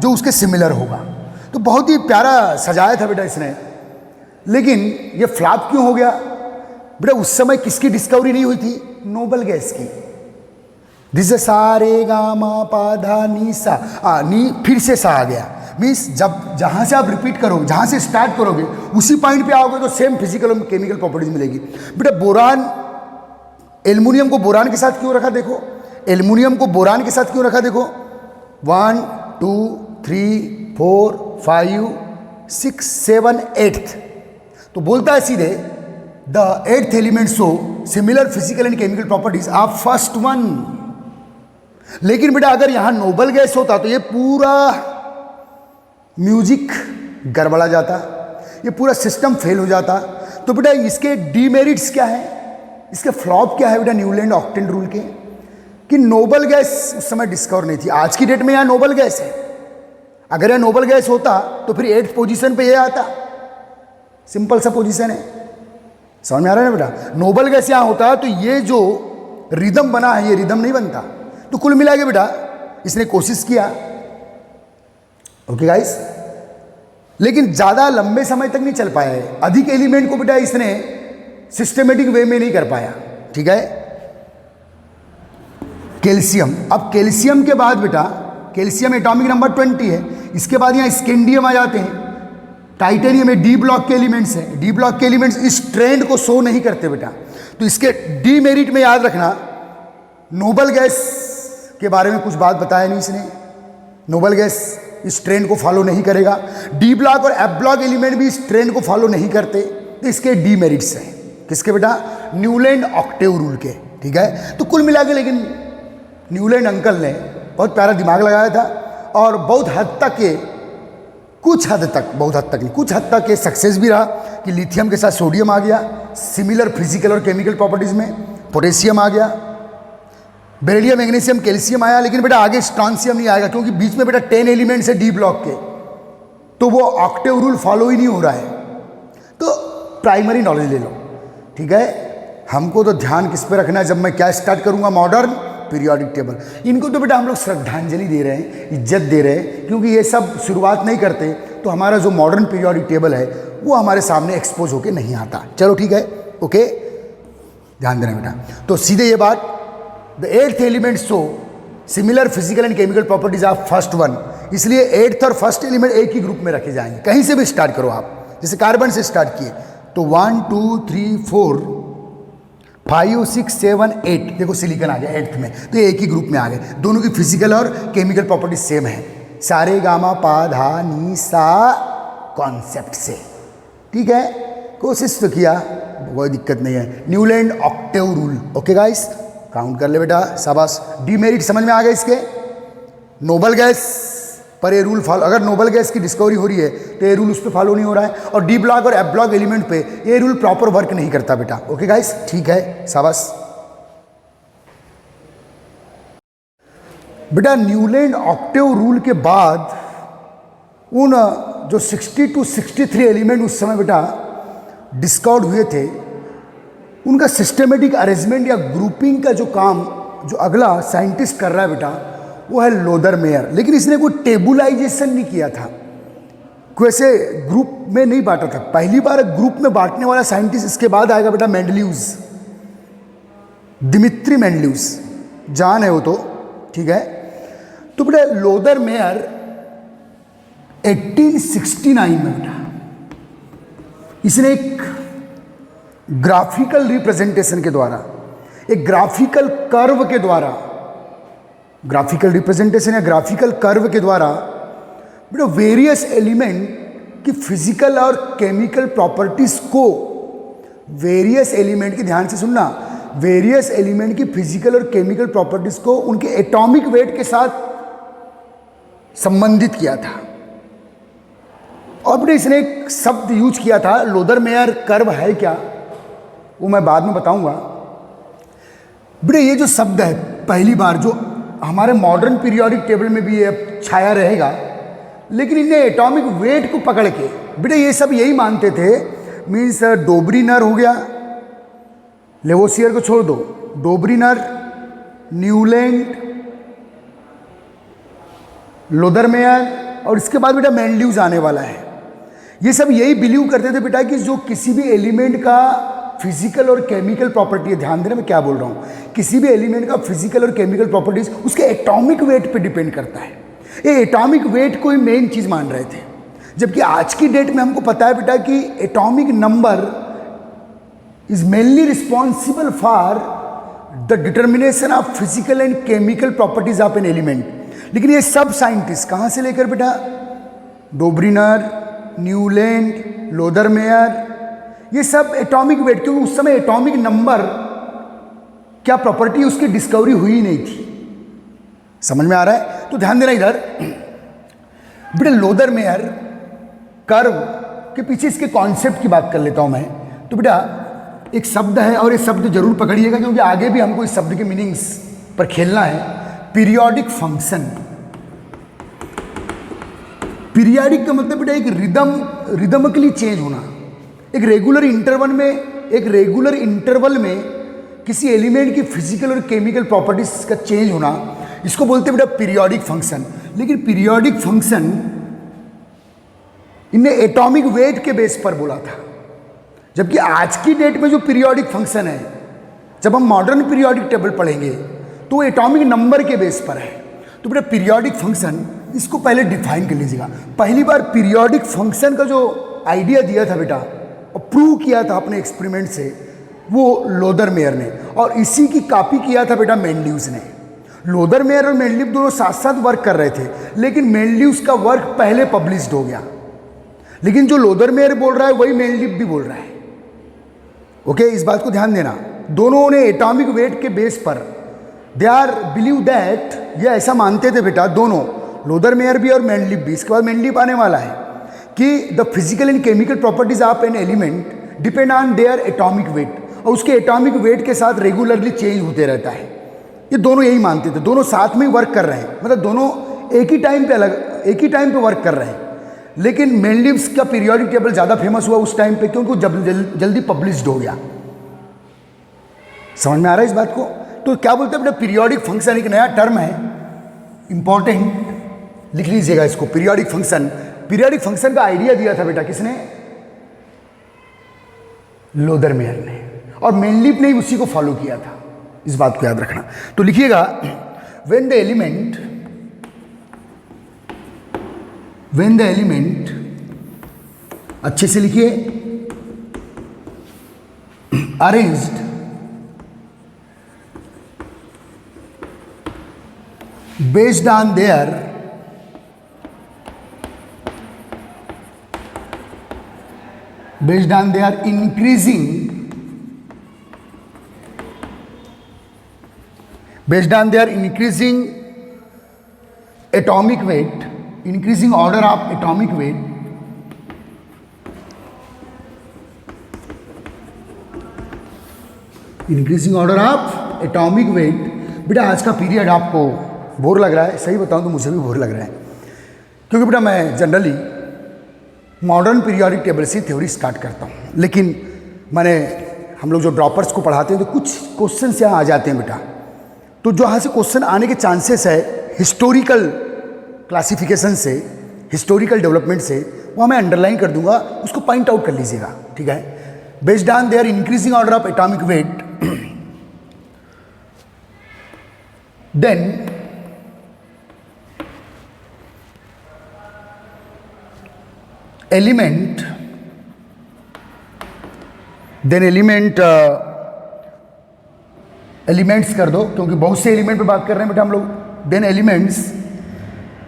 जो उसके सिमिलर होगा। तो बहुत ही प्यारा सजाया था बेटा इसने, लेकिन ये फ्लॉप क्यों हो गया बेटा? उस समय किसकी डिस्कवरी नहीं हुई थी? नोबल गैस की। दिस सा रे गा मा पा धा नी सा, नी फिर से सा आ गया। मीन्स जब जहां से आप रिपीट करोगे, जहां से स्टार्ट करोगे उसी पॉइंट पे आओगे तो सेम फिजिकल और केमिकल प्रॉपर्टीज मिलेगी। बेटा बोरान, एल्युमिनियम को बोरान के साथ क्यों रखा? देखो एल्युमिनियम को बोरान के साथ क्यों रखा? देखो 1 2 3 4 5 6 7 8th। तो बोलता है सीधे the 8th element show similar physical and chemical properties of first one. लेकिन बेटा अगर यहां नोबल गैस होता तो ये पूरा म्यूजिक गड़बड़ा जाता, ये पूरा सिस्टम फेल हो जाता। तो बेटा इसके डीमेरिट्स क्या है, इसके फ्लॉप क्या है बेटा न्यूलैंड ऑक्टेन रूल के? कि नोबल गैस उस समय डिस्कवर नहीं थी। आज की डेट में यहां नोबल गैस है। अगर यह नोबल गैस होता तो फिर 8th पोजीशन पे ये आता। सिंपल सा पोजीशन है, समझ में आ रहा है ना बेटा? नोबल गैस यहां होता तो ये जो रिदम बना है ये रिदम नहीं बनता। तो कुल मिला के बेटा इसने कोशिश किया, ओके गाइस, लेकिन ज्यादा लंबे समय तक नहीं चल पाया है। अधिक एलिमेंट को बेटा इसने सिस्टमेटिक वे में नहीं कर पाया। ठीक है? कैल्शियम, अब कैल्शियम के बाद बेटा कैल्शियम एटॉमिक नंबर 20 है। इसके बाद यहां स्कैंडियम आ जाते हैं। टाइटेनियम में डी ब्लॉक के एलिमेंट्स हैं। डी ब्लॉक के एलिमेंट्स इस ट्रेंड को शो नहीं करते बेटा, तो इसके डीमेरिट में याद रखना, नोबल गैस के बारे में कुछ बात बताया नहीं इसने। नोबल गैस इस ट्रेंड को फॉलो नहीं करेगा। डी ब्लॉक और एफ ब्लॉक एलिमेंट भी इस ट्रेंड को फॉलो नहीं करते, तो इसके डीमेरिट्स हैं। किसके बेटा? न्यूलैंड ऑक्टेव रूल के। ठीक है, तो कुल मिला के लेकिन न्यूलैंड अंकल ने बहुत प्यारा दिमाग लगाया था और बहुत हद तक ये, कुछ हद तक, बहुत हद तक नहीं, कुछ हद तक ये सक्सेस भी रहा कि लिथियम के साथ सोडियम आ गया, सिमिलर फिजिकल और केमिकल प्रॉपर्टीज में पोटेशियम आ गया, बेरिलियम, मैग्नीशियम, कैल्शियम आया, लेकिन बेटा आगे स्ट्रॉन्शियम नहीं आएगा क्योंकि बीच में बेटा 10 एलिमेंट्स है डी ब्लॉक के, तो वो ऑक्टेव रूल फॉलो ही नहीं हो रहा है। तो प्राइमरी नॉलेज ले लो। ठीक है, हमको तो ध्यान किस पे रखना है, जब मैं क्या स्टार्ट करूंगा, मॉडर्न पीरियोडिक टेबल। इनको तो बेटा हम लोग श्रद्धांजलि दे रहे हैं, इज्जत दे रहे हैं, क्योंकि ये सब शुरुआत नहीं करते तो हमारा जो मॉडर्न पीरियोडिक टेबल है वो हमारे सामने एक्सपोज होके नहीं आता। चलो ठीक है, ओके, ध्यान देना बेटा। तो सीधे ये बात, the 8th element show similar physical and chemical properties of first one, इसलिए 8th और फर्स्ट एलिमेंट एक ही ग्रुप में रखे जाएंगे। कहीं से भी स्टार्ट करो आप, जैसे कार्बन से स्टार्ट किए तो 1 2 3 4 5 6 7 8, देखो सिलिकॉन आ गया 8th में, तो ये एक ही ग्रुप में आ गए। दोनों की फिजिकल और केमिकल प्रॉपर्टीज सेम है, सारे गामा पा धा नी सा कॉन्सेप्ट से। ठीक है, कोशिश तो किया, कोई दिक्कत नहीं है। Newland octave rule, okay guys, count कर ले बेटा, शाबाश। डीमेरिट समझ में आ गए इसके। नोबल गैस पर ये रूल फॉलो, अगर नोबल गैस की डिस्कवरी हो रही है तो ये रूल उस पर फॉलो नहीं हो रहा है, और डी ब्लॉक और एफ ब्लॉक एलिमेंट पे ये रूल प्रॉपर वर्क नहीं करता बेटा। ओके गाइस, ठीक है, शाबाश बेटा। न्यूलैंड ऑक्टेव रूल के बाद उन जो 60 to 63 एलिमेंट उस समय बेटा डिस्कवर्ड हुए थे, उनका सिस्टमेटिक अरेंजमेंट या ग्रुपिंग का जो काम जो अगला साइंटिस्ट कर रहा है बेटा, वो है लोदर मेयर। लेकिन इसने कोई टेबुलाइजेशन नहीं किया था, कोई ऐसे ग्रुप में नहीं बांटा था। पहली बार ग्रुप में बांटने वाला साइंटिस्ट इसके बाद आएगा बेटा मेंडलीव्स, दिमित्री मेंडलीव्स, जान है वो तो। ठीक है, तो बेटा लोदर मेयर 1869 में बेटा इसने एक ग्राफिकल रिप्रेजेंटेशन के द्वारा, एक ग्राफिकल कर्व के द्वारा, ग्राफिकल रिप्रेजेंटेशन या ग्राफिकल कर्व के द्वारा बेटा वेरियस एलिमेंट की फिजिकल और केमिकल प्रॉपर्टीज को, वेरियस एलिमेंट की, ध्यान से सुनना, वेरियस एलिमेंट की फिजिकल और केमिकल प्रॉपर्टीज को उनके एटॉमिक वेट के साथ संबंधित किया था। और बेटा इसने एक शब्द यूज किया था, लोदर मेयर कर्व है क्या वो मैं बाद में बताऊंगा। बेटा ये जो शब्द है पहली बार जो हमारे मॉडर्न पीरियोडिक टेबल में भी ये छाया रहेगा, लेकिन इन्हें एटॉमिक वेट को पकड़ के, बेटा ये सब यही मानते थे, मीन्स डोब्रीनर हो गया, लेवोसियर को छोड़ दो, डोब्रीनर, न्यूलैंड, लोदर मेयर, और इसके बाद बेटा मेंडलीव्स आने वाला है। ये सब यही बिलीव करते थे बेटा कि जो किसी भी एलिमेंट का फिजिकल और केमिकल प्रॉपर्टी है, ध्यान देना मैं क्या बोल रहा हूँ, किसी भी एलिमेंट का फिजिकल और केमिकल प्रॉपर्टीज उसके एटॉमिक वेट पे डिपेंड करता है। ये एटॉमिक वेट को ही मेन चीज मान रहे थे, जबकि आज की डेट में हमको पता है बेटा कि atomic number is mainly responsible for the determination of physical and chemical properties of an element. लेकिन ये सब साइंटिस्ट कहाँ से लेकर बेटा, डोब्रीनर, न्यूलैंड, लोदर मेयर, ये सब एटॉमिक वेट, क्योंकि उस समय एटॉमिक नंबर क्या प्रॉपर्टी उसकी डिस्कवरी हुई नहीं थी। समझ में आ रहा है? तो ध्यान देना इधर बेटा, लोदर मेयर कर्व के पीछे इसके कॉन्सेप्ट की बात कर लेता हूं मैं। तो बेटा एक शब्द है और ये शब्द जरूर पकड़िएगा, क्योंकि आगे भी हमको इस शब्द के मीनिंग्स पर खेलना है। Periodic function. पीरियोडिक का मतलब बेटा एक रिदमकली चेंज होना, एक रेगुलर इंटरवल में किसी एलिमेंट की फिजिकल और केमिकल प्रॉपर्टीज का चेंज होना, इसको बोलते हैं बेटा पीरियोडिक फंक्शन। लेकिन पीरियोडिक फंक्शन इन्हें एटॉमिक वेट के बेस पर बोला था, जबकि आज की डेट में जो पीरियोडिक फंक्शन है, जब हम मॉडर्न पीरियोडिक टेबल पढ़ेंगे तो एटॉमिक नंबर के बेस पर है। तो बेटा पीरियोडिक फंक्शन, इसको पहले डिफाइन कर लीजिएगा। पहली बार पीरियोडिक फंक्शन का जो आइडिया दिया था बेटा और प्रूव किया था अपने एक्सपेरिमेंट से वो लोदरमेयर ने, और इसी की कॉपी किया था बेटा मेंडलीव्स ने। लोदरमेयर और मेंडलीव दोनों साथ साथ वर्क कर रहे थे, लेकिन मेंडलीव्स का वर्क पहले पब्लिश्ड हो गया, लेकिन जो लोदरमेयर बोल रहा है वही मेंडलीव भी बोल रहा है। ओके, इस बात को ध्यान देना। दोनों ने एटॉमिक वेट के बेस पर दे आर बिलीव दैट, ये ऐसा मानते थे बेटा दोनों, लोदरमेयर भी और मेंडलीव भी। इसके बाद मेंडलीव आने वाला है कि the physical and chemical properties of an element depend on their atomic wait, और उसके एटॉमिक वेट के साथ रेगुलरली चेंज होते रहता है। ये दोनों यही मानते थे, दोनों साथ में ही वर्क कर रहे हैं, मतलब दोनों एक ही टाइम पे वर्क कर रहे हैं। लेकिन मेंडलीव्स का पीरियोडिक टेबल ज़्यादा फेमस हुआ उस टाइम पे, क्योंकि वो जल्दी पब्लिश्ड हो गया। समझ में आ रहा है इस बात को? तो क्या बोलते हैं बेटा, पीरियोडिक फंक्शन एक नया टर्म है, इंपॉर्टेंट, लिख लीजिएगा इसको, पीरियोडिक फंक्शन। पीरियोडिक फंक्शन का आइडिया दिया था बेटा किसने? लोदरमेयर ने, और मेंडलीव ने ही उसी को फॉलो किया था। इस बात को याद रखना। तो लिखिएगा, व्हेन द एलिमेंट, अच्छे से लिखिए, arranged based on their increasing atomic weight, increasing order of atomic weight, बेटा आज का पीरियड आपको बोर लग रहा है, सही बताऊं तो मुझे भी बोर लग रहा है, क्योंकि बेटा मैं जनरली मॉडर्न पीरियोडिक टेबल से थ्योरी स्टार्ट करता हूं, लेकिन हम लोग जो ड्रॉपर्स को पढ़ाते हैं तो कुछ क्वेश्चंस यहाँ आ जाते हैं बेटा। तो जो यहाँ से क्वेश्चन आने के चांसेस है हिस्टोरिकल क्लासिफिकेशन से, हिस्टोरिकल डेवलपमेंट से, वहाँ मैं अंडरलाइन कर दूंगा, उसको पॉइंट आउट कर लीजिएगा, ठीक है। Based on their increasing order of atomic weight, then element elements कर दो, क्योंकि बहुत से एलिमेंट पे बात कर रहे हैं बेटा हम लोग। Then elements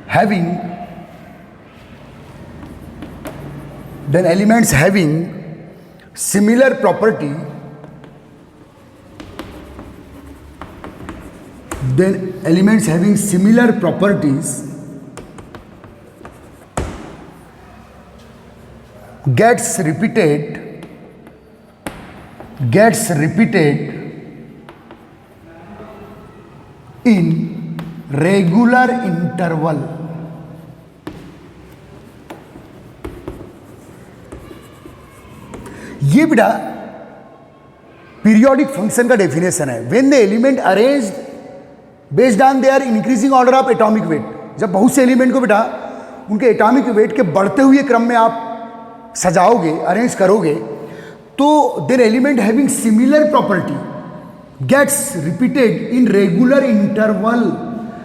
having similar property, gets repeated in regular interval। ये बेटा पीरियोडिक फंक्शन का डेफिनेशन है। When the element arranged based on their increasing order of atomic weight, जब बहुत से एलिमेंट को बेटा उनके एटॉमिक वेट के बढ़ते हुए क्रम में आप सजाओगे, अरेंज करोगे, तो then element having similar property gets repeated in regular interval.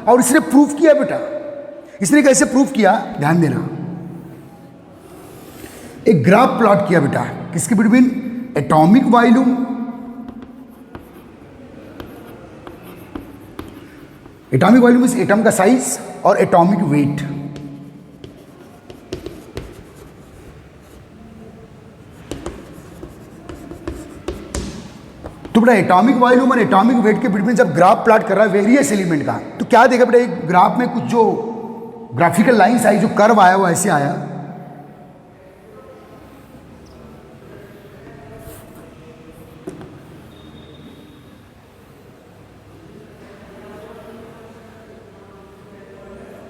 और इसने प्रूफ किया बेटा, इसने कैसे प्रूफ किया, ध्यान देना। एक ग्राफ प्लॉट किया बेटा, किसके between? Atomic volume, is atom का साइज, और एटॉमिक वेट। तो बेटा एटॉमिक वॉल्यूम और एटॉमिक वेट के बिटवीन जब ग्राफ प्लॉट कर रहा है वेरियस एलिमेंट का, तो क्या देखा बेटा, एक ग्राफ में कुछ जो ग्राफिकल लाइंस आई, जो कर्व आया वो ऐसे आया,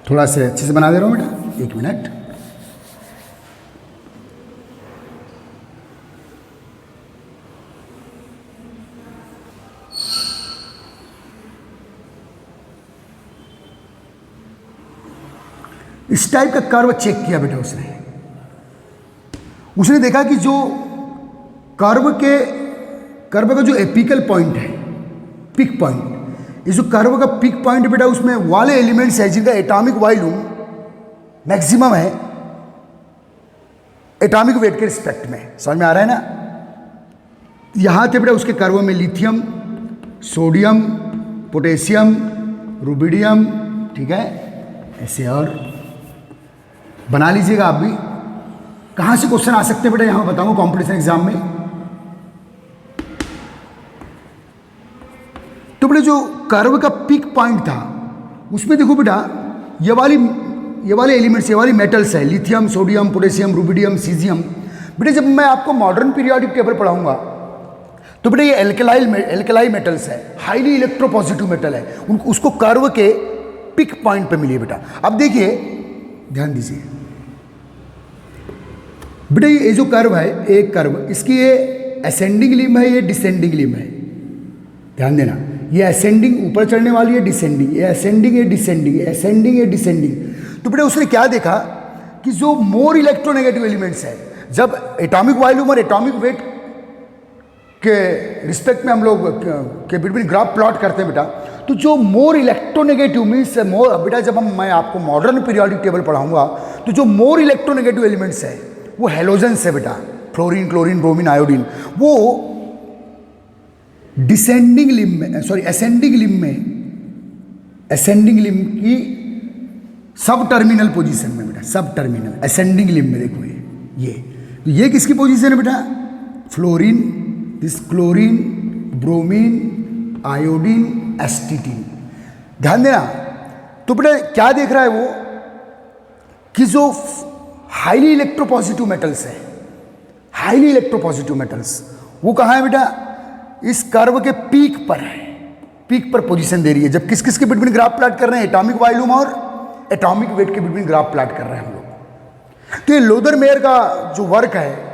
थोड़ा से अच्छे से बना दे रहा हूं बेटा, एक मिनट। इस टाइप का कर्व चेक किया बेटा उसने देखा कि जो कर्व का जो एपिकल पॉइंट है, पिक पॉइंट, ये जो कर्व का पिक पॉइंट बेटा, उसमें वाले एलिमेंट्स है जिनका एटॉमिक वॉल्यूम मैक्सिमम है, एटॉमिक वेट के रिस्पेक्ट में। समझ में आ रहा है ना? यहाँ थे बेटा उसके कर्व में लिथियम, सोडियम, पोटेशियम, रुबिडियम, ठीक है, ऐसे और बना लीजिएगा आप भी। कहाँ से क्वेश्चन आ सकते हैं बेटा, यहाँ बताऊंगा कॉम्पिटिशन एग्जाम में। तो बेटा जो कर्व का पीक पॉइंट था उसमें देखो बेटा ये वाले एलिमेंट्स, ये वाली मेटल्स है, lithium, sodium, potassium, rubidium, caesium. बेटा जब मैं आपको मॉडर्न पीरियोडिक टेबल पढ़ाऊंगा तो बेटा ये एल्कलाई मेटल्स है, हाईली इलेक्ट्रोपॉजिटिव मेटल है, उनको उसको कर्व के पिक पॉइंट पे मिली है बेटा। अब देखिए ध्यान दीजिए बेटा, ये जो कर्व है, एक कर्व, इसकी ये असेंडिंग लिम्ब है, ये डिसेंडिंग लिम्ब है। ध्यान देना, ये असेंडिंग ऊपर चढ़ने वाली है, डिसेंडिंग, ये असेंडिंग, ये डिसेंडिंग, ये असेंडिंग, ये डिसेंडिंग। तो बेटा उसने क्या देखा कि जो मोर इलेक्ट्रोनेगेटिव एलिमेंट्स है, जब एटॉमिक वॉल्यूम और एटॉमिक वेट के रिस्पेक्ट में हम लोग के बिटवीन ग्राफ प्लॉट करते हैं बेटा, तो जो मोर इलेक्ट्रोनेगेटिव मीन्स मोर, बेटा जब मैं आपको मॉडर्न पीरियोडिक टेबल पढ़ाऊंगा तो जो मोर इलेक्ट्रोनेगेटिव एलिमेंट्स है वो हेलोजेंस है बेटा, फ्लोरीन, क्लोरीन, ब्रोमीन, आयोडीन। वो डिसेंडिंग लिम्ब में, सॉरी असेंडिंग लिम्ब में, असेंडिंग लिम्ब की सब टर्मिनल पोजीशन में बेटा, सब टर्मिनल असेंडिंग लिम्ब में देखो ये किसकी पोजीशन है बेटा? Fluorine, this chlorine, bromine, iodine, astatine. ध्यान देना। तो बेटा क्या देख रहा है वो कि जो हाईली इलेक्ट्रोपॉजिटिव मेटल्स है, हाईली इलेक्ट्रोपॉजिटिव मेटल्स वो कहाँ है बेटा? इस कर्व के पीक पर है, पीक पर पोजीशन दे रही है। जब किस किस के बिटवीन ग्राफ प्लॉट कर रहे हैं? एटॉमिक वॉल्यूम और एटॉमिक वेट के बिटवीन ग्राफ प्लॉट कर रहे हैं हम लोग। तो ये लोदर मेयर का जो वर्क है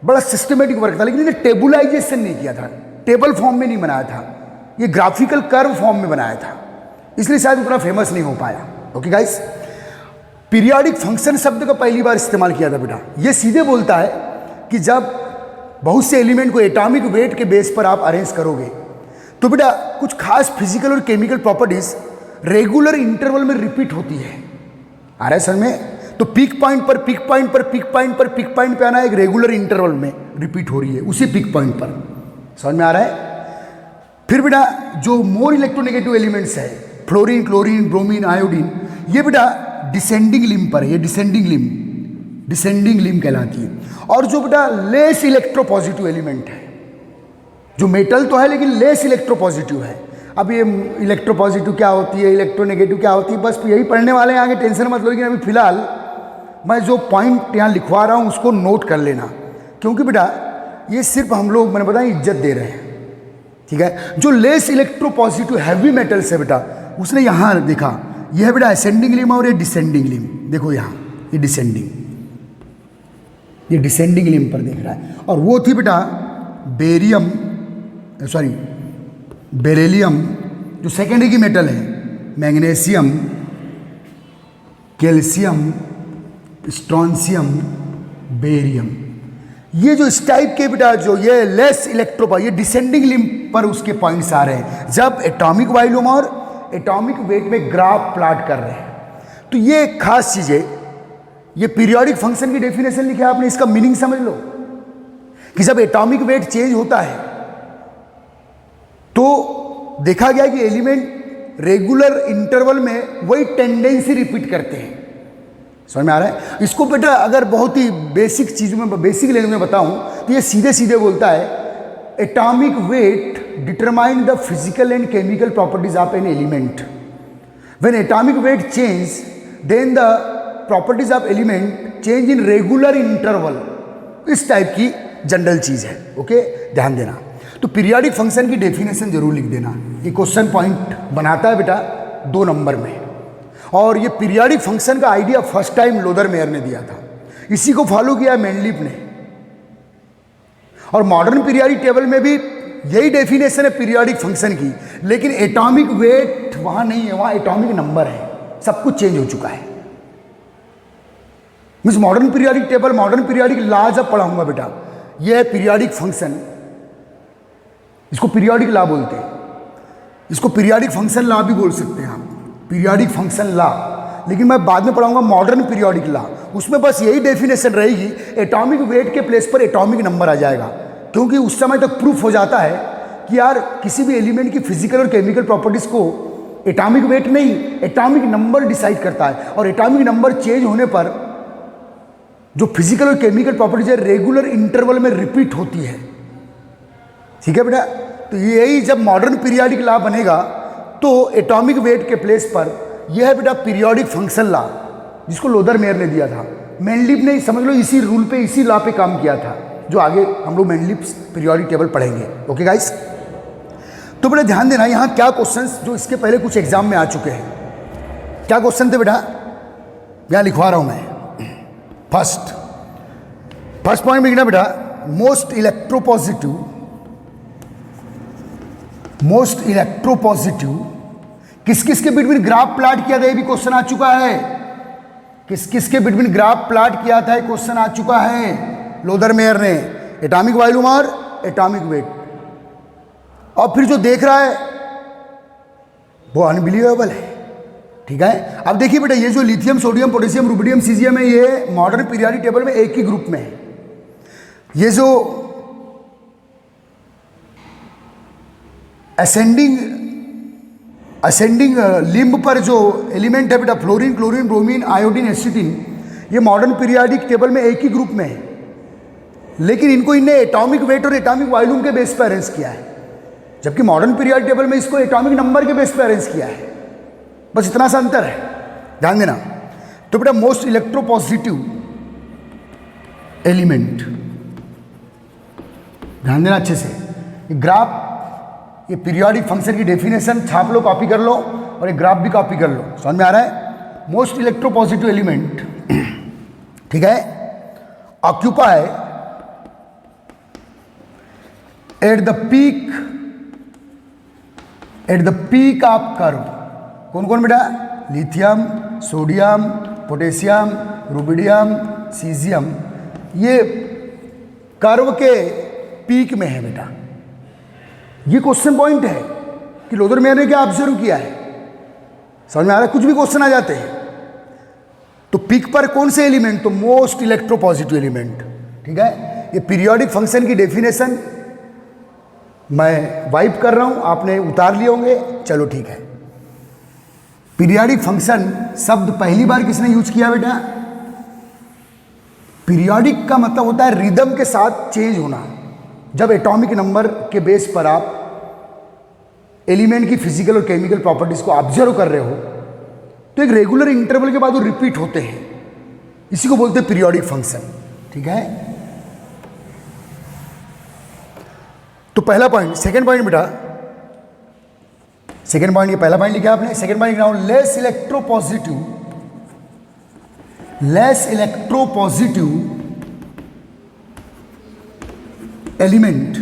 बड़ा सिस्टमेटिक वर्क था, लेकिन इन्हें टेबुलाइजेशन नहीं किया था, टेबल फॉर्म में नहीं बनाया था, ये ग्राफिकल कर्व फॉर्म में बनाया था, इसलिए शायद उतना फेमस नहीं हो पाया। ओके गाइस, पीरियोडिक फंक्शन शब्द का पहली बार इस्तेमाल किया था बेटा। ये सीधे बोलता है कि जब बहुत से एलिमेंट को एटॉमिक वेट के बेस पर आप अरेंज करोगे तो बेटा कुछ खास फिजिकल और केमिकल प्रॉपर्टीज रेगुलर इंटरवल में रिपीट होती है। आ रहा है सर में? तो पीक पॉइंट पर पीक पॉइंट पर पीक पॉइंट पर पीक पॉइंट पे आना एक रेगुलर इंटरवल में रिपीट हो रही है उसी पीक पॉइंट पर। समझ में आ रहा है? फिर बेटा जो मोर इलेक्ट्रोनेगेटिव एलिमेंट्स है, फ्लोरीन, क्लोरीन, ब्रोमीन, आयोडीन, ये बेटा डिसेंडिंग लिम्ब पर है, ये डिसेंडिंग लिम्ब कहलाती है। और जो बेटा लेस इलेक्ट्रोपॉजिटिव एलिमेंट है, जो मेटल तो है लेकिन लेस इलेक्ट्रोपॉजिटिव है। अब ये इलेक्ट्रोपॉजिटिव क्या होती है, इलेक्ट्रोनेगेटिव क्या होती है, बस यही पढ़ने वाले हैं, आगे टेंशन मत लो। लेकिन अभी फिलहाल मैं जो पॉइंट यहाँ लिखवा रहा हूँ उसको नोट कर लेना, क्योंकि बेटा ये सिर्फ हम लोग, मैंने बताया, इज्जत दे रहे हैं। ठीक है? जो लेस इलेक्ट्रोपॉजिटिव हैवी मेटल्स है बेटा, उसने यहाँ देखा, यह है बेटा असेंडिंग लिम्ब और ये डिसेंडिंग लिम्ब। देखो यहाँ ये डिसेंडिंग लिम्ब पर देख रहा है। और वो थी बेटा बेरिलियम, जो सेकेंडरी की मेटल है, मैग्नीशियम, कैल्शियम, स्ट्रॉन्शियम, बेरियम। ये जो इस टाइप के बेटा जो ये लेस इलेक्ट्रो, ये डिसेंडिंग लिम्ब पर उसके पॉइंट्स आ रहे हैं जब एटॉमिक वॉल्यूम और एटॉमिक वेट में ग्राफ प्लॉट कर रहे हैं। तो ये खास चीजें, ये पीरियोडिक फंक्शन की डेफिनेशन लिखा है आपने, इसका मीनिंग समझ लो कि जब एटॉमिक वेट चेंज होता है तो देखा गया कि एलिमेंट रेगुलर इंटरवल में वही टेंडेंसी रिपीट करते हैं। समझ में आ रहा है? इसको बेटा अगर बहुत ही बेसिक चीजों में, बेसिक लैंग्वेज में बताऊं तो ये सीधे सीधे बोलता है atomic weight determine the physical and chemical properties of an element. When atomic weight change then the properties of element change in regular interval. इस टाइप की जनरल चीज है। ओके, ध्यान देना। तो पीरियोडिक फंक्शन की डेफिनेशन जरूर लिख देना, ये क्वेश्चन पॉइंट बनाता है बेटा 2 नंबर में। और ये पीरियोडिक फंक्शन का idea first time Luther mayor ने दिया था, इसी को फॉलो किया मेंडलीफ ने। और मॉडर्न पीरियोडिक टेबल में भी यही डेफिनेशन है पीरियोडिक फंक्शन की, लेकिन एटॉमिक वेट वहां नहीं है, वहां एटॉमिक नंबर है, सब कुछ चेंज हो चुका है। Means modern periodic table, modern periodic law जब पढ़ाऊंगा बेटा, यह है पीरियोडिक फंक्शन, इसको पीरियोडिक लॉ बोलते हैं, इसको पीरियोडिक फंक्शन लॉ भी बोल सकते हैं आप, पीरियोडिक फंक्शन लॉ। लेकिन मैं बाद में पढ़ाऊंगा मॉडर्न पीरियोडिक लॉ, उसमें बस यही डेफिनेशन रहेगी, एटॉमिक वेट के प्लेस पर एटॉमिक नंबर आ जाएगा, क्योंकि उस समय तक प्रूफ हो जाता है कि यार किसी भी एलिमेंट की फिजिकल और केमिकल प्रॉपर्टीज को एटॉमिक वेट नहीं, एटॉमिक नंबर डिसाइड करता है, और एटॉमिक नंबर चेंज होने पर जो फिजिकल और केमिकल प्रॉपर्टीज है रेगुलर इंटरवल में रिपीट होती है। ठीक है बेटा, तो यही जब मॉडर्न पीरियोडिक लॉ बनेगा तो एटॉमिक वेट के प्लेस पर यह है बेटा पीरियोडिक फंक्शन लॉ, जिसको लोदर-मेयर ने दिया था। मेंडलीव ने समझ लो इसी रूल पे, इसी लॉ पे काम किया था, जो आगे हम लोग मेंडलीव्स पीरियोडिक टेबल पढ़ेंगे। ओके गाइस, तो बेटा ध्यान देना यहाँ क्या क्वेश्चंस जो इसके पहले कुछ एग्जाम में आ चुके हैं, क्या क्वेश्चन थे बेटा, यहाँ लिखवा रहा हूँ मैं। फर्स्ट पॉइंट में लिखना बेटा, मोस्ट इलेक्ट्रोपॉजिटिव किस किस के बिटवीन ग्राफ प्लॉट किया था, ये भी क्वेश्चन आ चुका है। किस किस के बिटवीन ग्राफ प्लॉट किया था, क्वेश्चन आ चुका है लोदर-मेयर ने, एटॉमिक वॉल्यूम और एटॉमिक वेट। और फिर जो देख रहा है वो अनबिलीवेबल है। ठीक है, अब देखिए बेटा, ये जो lithium, sodium, potassium, rubidium, caesium है, ये मॉडर्न पीरियोडिक टेबल में एक ही ग्रुप में है। ये जो असेंडिंग लिम्ब पर जो एलिमेंट है बेटा, फ्लोरीन, क्लोरीन, ब्रोमीन, आयोडीन, एसिटिन, ये मॉडर्न पीरियोडिक टेबल में एक ही ग्रुप में है, लेकिन इनको इनने एटॉमिक वेट और एटॉमिक वॉल्यूम के बेस पर अरेंज किया है, जबकि मॉडर्न पीरियोडिक टेबल में इसको एटॉमिक नंबर के बेस पर अरेंज किया है। बस इतना सा अंतर है, ध्यान देना। तो बेटा मोस्ट इलेक्ट्रोपॉजिटिव एलिमेंट, ध्यान देना अच्छे से। ग्राफ, ये पीरियोडिक फंक्शन की डेफिनेशन छाप लो, कॉपी कर लो, और ये ग्राफ भी कॉपी कर लो, समझ में आ रहा है। मोस्ट इलेक्ट्रोपॉजिटिव एलिमेंट, ठीक है, occupy at the peak of curve. कौन कौन बेटा, lithium, sodium, potassium, rubidium, caesium, ये कर्व के पीक में है बेटा। ये क्वेश्चन पॉइंट है कि लोदर-मेयर ने क्या ऑब्जर्व किया है, समझ में आ रहा है। कुछ भी क्वेश्चन आ जाते हैं, तो पीक पर कौन से एलिमेंट, तो मोस्ट इलेक्ट्रोपॉजिटिव एलिमेंट। ठीक है, ये पीरियोडिक फंक्शन की डेफिनेशन मैं वाइप कर रहा हूं, आपने उतार लिए होंगे, चलो ठीक है। पीरियोडिक फंक्शन शब्द पहली बार किसने यूज किया बेटा, पीरियोडिक का मतलब होता है रिदम के साथ चेंज होना। जब एटॉमिक नंबर के बेस पर आप एलिमेंट की फिजिकल और केमिकल प्रॉपर्टीज को ऑब्जर्व कर रहे हो, तो एक रेगुलर इंटरवल के बाद वो रिपीट होते हैं, इसी को बोलते हैं पीरियोडिक फंक्शन। ठीक है, तो पहला पॉइंट। सेकंड पॉइंट बेटा, सेकंड पॉइंट, ये पहला पॉइंट लिखा आपने, सेकंड पॉइंट लिखना हो less electropositive element,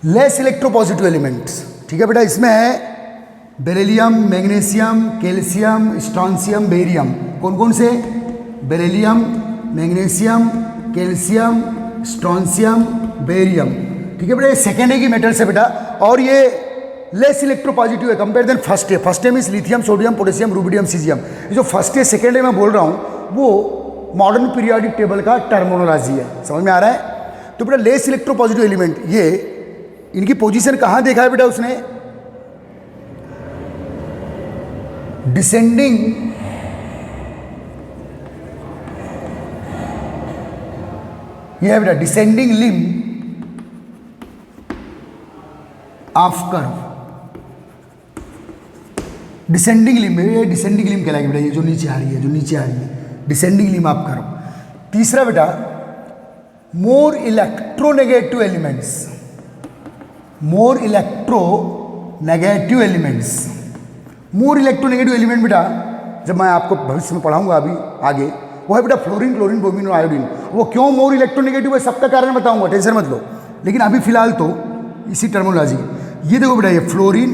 less electropositive elements. ठीक है बेटा, इसमें है beryllium, magnesium, calcium, strontium, barium. कौन कौन से, beryllium, magnesium, calcium, strontium, barium. ठीक है बेटा, ये सेकेंडरी मेटल्स है बेटा, और ये लेस इलेक्ट्रोपॉजिटिव है कंपेयर देन फर्स्ट है। फर्स्ट है means lithium, sodium, potassium, rubidium, caesium. ये जो फर्स्ट है सेकेंड है मैं बोल रहा हूँ, वो मॉडर्न पीरियोडिक टेबल का टर्मिनोलॉजी है, समझ में आ रहा है। तो बेटा लेस इलेक्ट्रोपॉजिटिव एलिमेंट, ये इनकी पोजीशन कहाँ देखा है बेटा उसने, डिसेंडिंग ये है बेटा descending limb of curve. Descending limb, ये डिसेंडिंग लिम्ब कहलाएगी बेटा, ये जो नीचे आ रही है, जो नीचे आ रही है, डिसेंडिंग लिम्ब ऑफ कर्व। तीसरा बेटा more electronegative elements, more electronegative elements. More electronegative element बेटा जब मैं आपको भविष्य में पढ़ाऊंगा अभी आगे, वो है बेटा फ्लोरीन, क्लोरीन, ब्रोमीन और आयोडीन। वो क्यों मोर इलेक्ट्रोनेगेटिव है सबका कारण बताऊंगा, टेंशन मत लो, लेकिन अभी फिलहाल तो इसी टर्मिनोलॉजी। ये देखो बेटा, ये fluorine,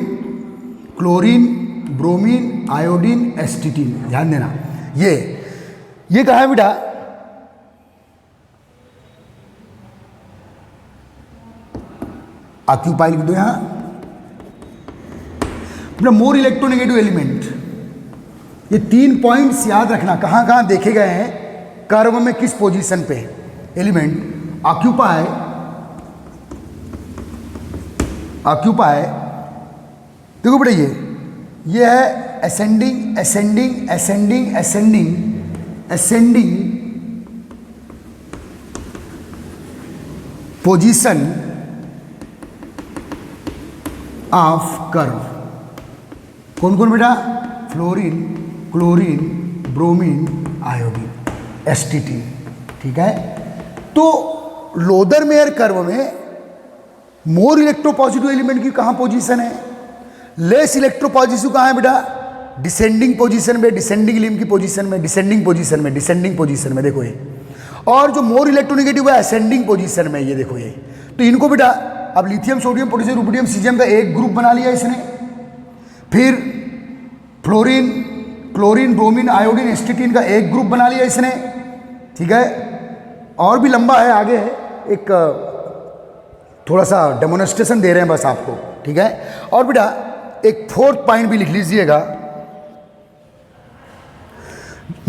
chlorine, bromine, iodine, astatine, ध्यान देना। ये कहा है बेटा, ऑक्यूपाई लिख दो यहां। मोर इलेक्ट्रोनेगेटिव एलिमेंट, ये 3 पॉइंट्स याद रखना, कहाँ कहाँ देखे गए हैं, कर्व में किस पोजीशन पे एलिमेंट ऑक्यूपाई देखो बेटा ये है ascending ascending ascending ascending ascending position of curve. कौन कौन बेटा? Fluorine, chlorine, bromine, iodine, STT. ठीक है, तो लोदरमेयर कर्व में मोर इलेक्ट्रोपॉजिटिव एलिमेंट की कहाँ पोजीशन है, लेस इलेक्ट्रोपॉजिटिव कहाँ है बेटा? डिसेंडिंग पोजीशन में, डिसेंडिंग लिम्ब की पोजीशन में, डिसेंडिंग पोजीशन में, डिसेंडिंग पोजीशन में, देखो ये। और जो मोर इलेक्ट्रोनेगेटिव है असेंडिंग पोजीशन में, ये देखो ये। तो इनको बेटा अब lithium, sodium, potassium, rubidium, caesium का एक ग्रुप बना लिया इसने। फिर फ्लोरीन, क्लोरीन, ब्रोमीन, आयोडीन, एस्टीटीन का एक ग्रुप बना लिया इसने। ठीक है, और भी लंबा है, आगे है, एक थोड़ा सा डेमोन्स्ट्रेशन दे रहे हैं बस आपको। ठीक है, और बेटा एक 4th पॉइंट भी लिख लीजिएगा,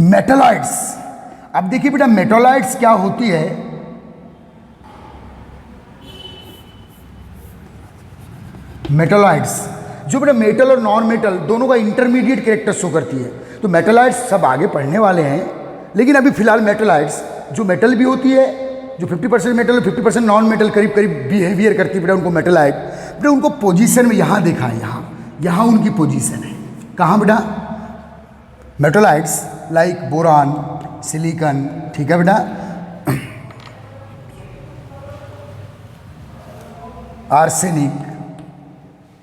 मेटालॉइड्स। अब देखिए बेटा मेटालॉइड्स क्या होती है। मेटालॉइड्स जो बेटा मेटल और नॉन मेटल दोनों का इंटरमीडिएट कैरेक्टर शो करती है। तो मेटालॉइड्स सब आगे पढ़ने वाले हैं, लेकिन अभी फिलहाल मेटालॉइड्स जो मेटल भी होती है, जो 50% मेटल और 50% नॉन मेटल करीब करीब बिहेवियर करती है बेटा, उनको मेटालॉइड बेटा उनको पोजीशन में यहाँ देखा है, यहाँ उनकी पोजीशन है। कहाँ बेटा? Metalloids like boron, silicon. ठीक है बेटा, आर्सेनिक,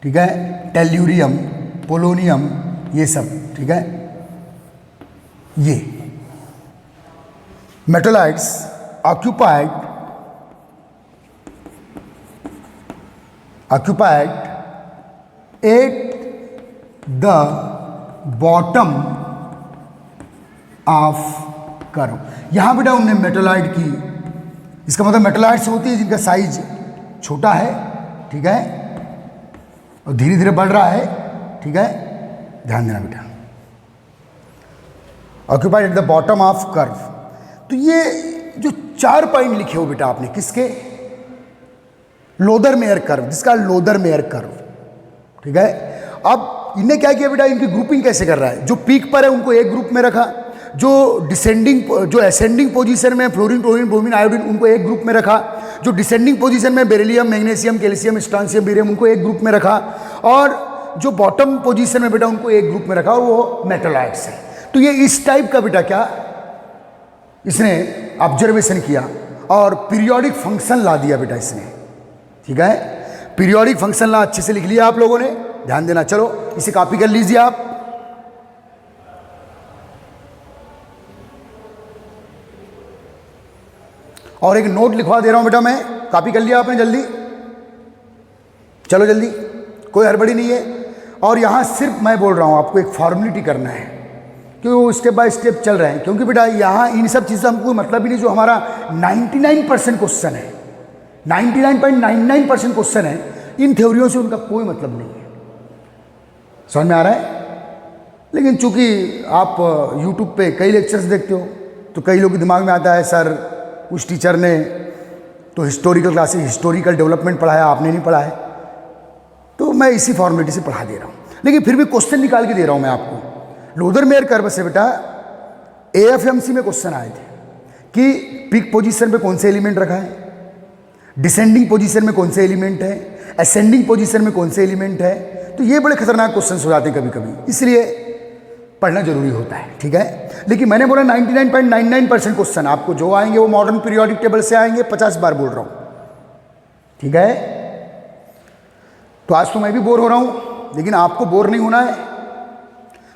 ठीक है, टेल्यूरियम, पोलोनियम, ये सब। ठीक है, ये metalloids occupied at the bottom of curve. यहां बेटा उनने मेटालॉइड की, इसका मतलब मेटालॉइड्स होती है जिनका साइज छोटा है। ठीक है, और धीरे धीरे बढ़ रहा है। ठीक है, ध्यान देना बेटा, occupied at the bottom of curve. तो ये जो 4 पॉइंट लिखे हो बेटा आपने, किसके? लोदरमेयर कर्व, जिसका लोदरमेयर कर्व। ठीक है, अब इन्हें क्या किया बेटा, इनकी ग्रुपिंग कैसे कर रहा है? जो पीक पर है उनको एक ग्रुप में रखा, जो डिसेंडिंग, जो असेंडिंग पोजीशन में फ्लोरीन, क्लोरीन, ब्रोमीन, आयोडीन, उनको एक ग्रुप में रखा। जो डिसेंडिंग पोजीशन में beryllium, magnesium, calcium, strontium, barium, उनको एक ग्रुप में रखा। और जो बॉटम पोजीशन में बेटा उनको एक ग्रुप में रखा, और वो मेटालॉइड्स है। तो ये इस टाइप का बेटा क्या इसने ऑब्जर्वेशन किया और पीरियोडिक फंक्शन ला दिया बेटा इसने। ठीक है, पीरियोडिक फंक्शन ला अच्छे से लिख लिया आप लोगों ने, ध्यान देना। चलो इसे कॉपी कर लीजिए आप। और एक नोट लिखवा दे रहा हूं बेटा मैं, कॉपी कर लिया आपने जल्दी? चलो जल्दी, कोई हड़बड़ी नहीं है। और यहां सिर्फ मैं बोल रहा हूं आपको एक फॉर्मेलिटी करना है, क्योंकि वो स्टेप बाय स्टेप चल रहे हैं। क्योंकि बेटा यहाँ इन सब चीज़ से हमको मतलब ही नहीं। जो हमारा 99% क्वेश्चन है, 99.99% क्वेश्चन है, इन थ्योरियों से उनका कोई मतलब नहीं है। समझ में आ रहा है? लेकिन चूंकि आप YouTube पे कई लेक्चर्स देखते हो, तो कई लोग के दिमाग में आता है सर उस टीचर ने तो हिस्टोरिकल क्लासेस, हिस्टोरिकल डेवलपमेंट पढ़ाया, आपने नहीं पढ़ा है। तो मैं इसी फॉर्मेलिटी से पढ़ा दे रहा हूँ, लेकिन फिर भी क्वेश्चन निकाल के दे रहा हूँ मैं आपको। लोदरमेयर कर्व से बेटा AFMC में क्वेश्चन आए थे कि पीक पोजीशन पे कौन से एलिमेंट रखा है, डिसेंडिंग पोजीशन में कौन से एलिमेंट है, असेंडिंग पोजीशन में कौन से एलिमेंट है। तो ये बड़े खतरनाक क्वेश्चन हो जाते हैं कभी कभी, इसलिए पढ़ना जरूरी होता है। ठीक है, लेकिन मैंने बोला 99.99% क्वेश्चन आपको जो आएंगे वो मॉडर्न पीरियोडिक टेबल से आएंगे। 50 बार बोल रहा हूं। ठीक है, तो आज तो मैं भी बोर हो रहा हूं, लेकिन आपको बोर नहीं होना है।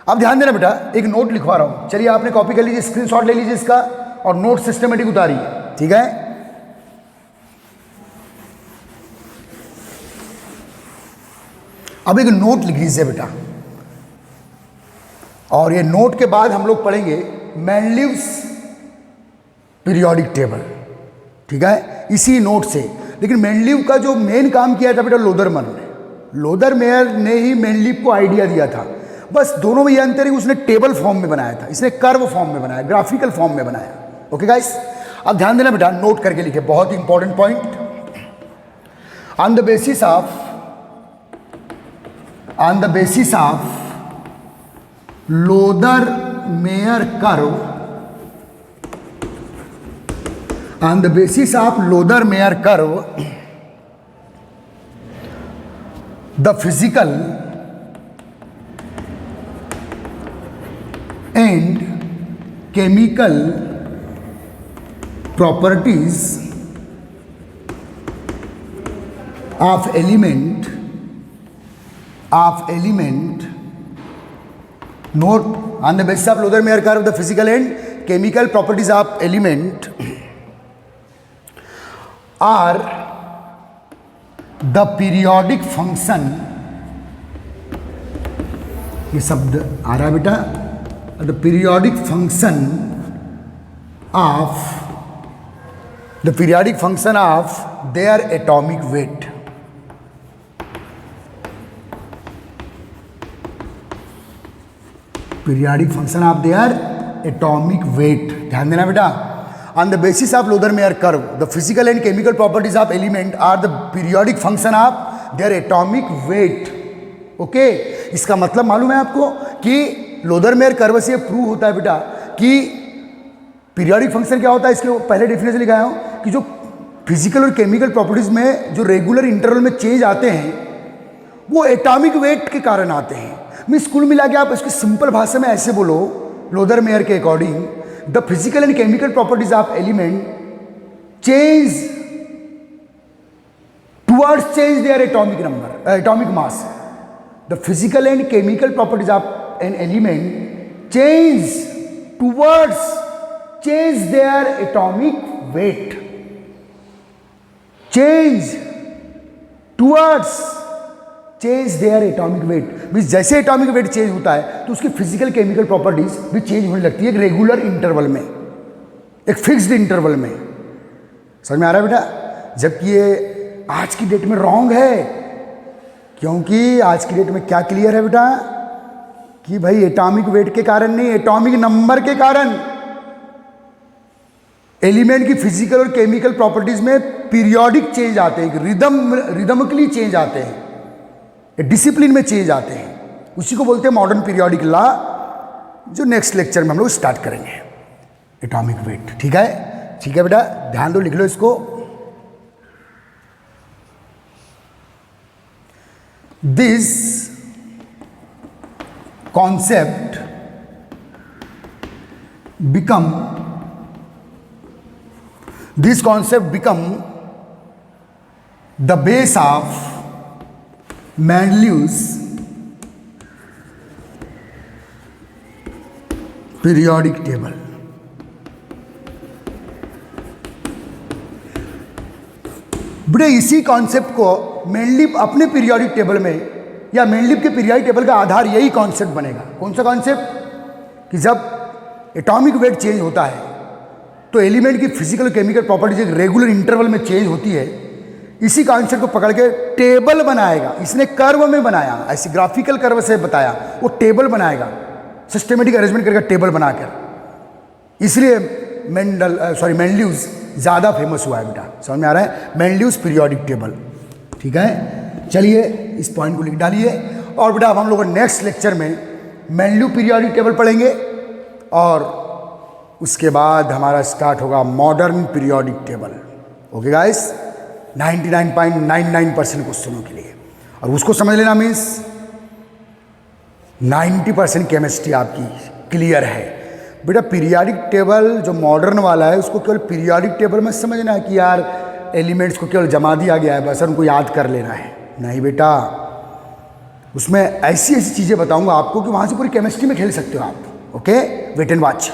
अब ध्यान देना बेटा, एक नोट लिखवा रहा हूं। चलिए आपने कॉपी कर लीजिए, स्क्रीनशॉट ले लीजिए इसका और नोट सिस्टमेटिक उतारिए। ठीक है, अब एक नोट लिख लीजिए बेटा, और ये नोट के बाद हम लोग पढ़ेंगे मेंडलीव्स पीरियोडिक टेबल। ठीक है, इसी नोट से। लेकिन मेंडलीव का जो मेन काम किया था बेटा लोदरमेयर ने ही मेंडलीव को आइडिया दिया था। बस दोनों में ये अंतर है कि उसने टेबल फॉर्म में बनाया था, इसने कर्व फॉर्म में बनाया, ग्राफिकल फॉर्म में बनाया। ओके गाइस, अब ध्यान देना बेटा, नोट करके लिखे, बहुत ही important point. On the basis of Lothar Meyer curve, on the basis of Loder-Meyer curve, the physical and chemical properties of element note, on the basis of Loder-Meyer curve, the physical and chemical properties of element are the periodic function, ये शब्द आ रहा है बेटा, the periodic function of their atomic weight. Periodic function of their atomic weight, ध्यान देना बेटा। On the basis of Loder-Meyer curve, the physical and chemical properties of element are the periodic function of their atomic weight. Okay, इसका मतलब मालूम है आपको कि Loder-Meyer curve से प्रूव होता है बेटा कि पीरियोडिक फंक्शन क्या होता है। इसके पहले डेफिनेशन लिखाया हूं कि जो फिजिकल और केमिकल प्रॉपर्टीज में जो रेगुलर इंटरवल में चेंज आते हैं वो एटॉमिक वेट के कारण आते हैं। मींस कुल मिला के आप इसकी सिंपल भाषा में ऐसे बोलो, Loder-Meyer के according the physical and chemical properties of element change towards change their atomic mass. The physical and chemical properties of an element change towards change their atomic weight. Change towards change their atomic wait, means जैसे atomic weight change होता है तो उसकी physical chemical properties भी change होने लगती है एक रेगुलर इंटरवल में, एक फिक्स्ड इंटरवल में। समझ में आ रहा है बेटा? जबकि ये आज की डेट में रॉन्ग है, क्योंकि आज की डेट में क्या क्लियर है बेटा कि भाई एटॉमिक वेट के कारण नहीं, एटॉमिक नंबर के कारण एलिमेंट की फिजिकल और केमिकल प्रॉपर्टीज में पीरियोडिक चेंज आते हैं, रिदमिकली चेंज आते हैं, डिसिप्लिन में चेंज आते हैं। उसी को बोलते हैं मॉडर्न पीरियोडिक लॉ, जो नेक्स्ट लेक्चर में हम लोग स्टार्ट करेंगे। एटॉमिक वेट, ठीक है? ठीक है बेटा, ध्यान दो, लिख लो इसको। This concept become the base of Mendeleev's periodic table। बड़े इसी कॉन्सेप्ट को मेंडलीव अपने पीरियोडिक टेबल में, या मेंडलीव के पीरियोडिक टेबल का आधार यही कॉन्सेप्ट बनेगा। कौन सा कॉन्सेप्ट? कि जब एटॉमिक वेट चेंज होता है तो एलिमेंट की फिजिकल केमिकल प्रॉपर्टीज एक रेगुलर इंटरवल में चेंज होती है। इसी कॉन्सेप्ट को पकड़ के टेबल बनाएगा। इसने कर्व में बनाया, ऐसे ग्राफिकल कर्व से बताया, वो टेबल बनाएगा, सिस्टमेटिक अरेंजमेंट करके टेबल बनाकर। इसलिए मेंडलीव्स ज़्यादा फेमस हुआ है बेटा। समझ में आ रहा है? मेंडलीव्स पीरियोडिक टेबल, ठीक है? चलिए इस पॉइंट को लिख डालिए। और बेटा अब हम लोग नेक्स्ट लेक्चर में मेंडलीव पीरियोडिक टेबल पढ़ेंगे और उसके बाद हमारा स्टार्ट होगा modern periodic table. Okay guys, 99.99% क्वेश्चनों के लिए, और उसको समझ लेना मीन्स 90% केमिस्ट्री आपकी क्लियर है बेटा। पीरियोडिक टेबल जो मॉडर्न वाला है उसको केवल पीरियोडिक टेबल में समझना है कि यार एलिमेंट्स को केवल जमा दिया गया है, बस उनको याद कर लेना है। नहीं बेटा, उसमें ऐसी ऐसी चीज़ें बताऊंगा आपको कि वहाँ से पूरी केमिस्ट्री में खेल सकते हो आप। Okay, wait and watch.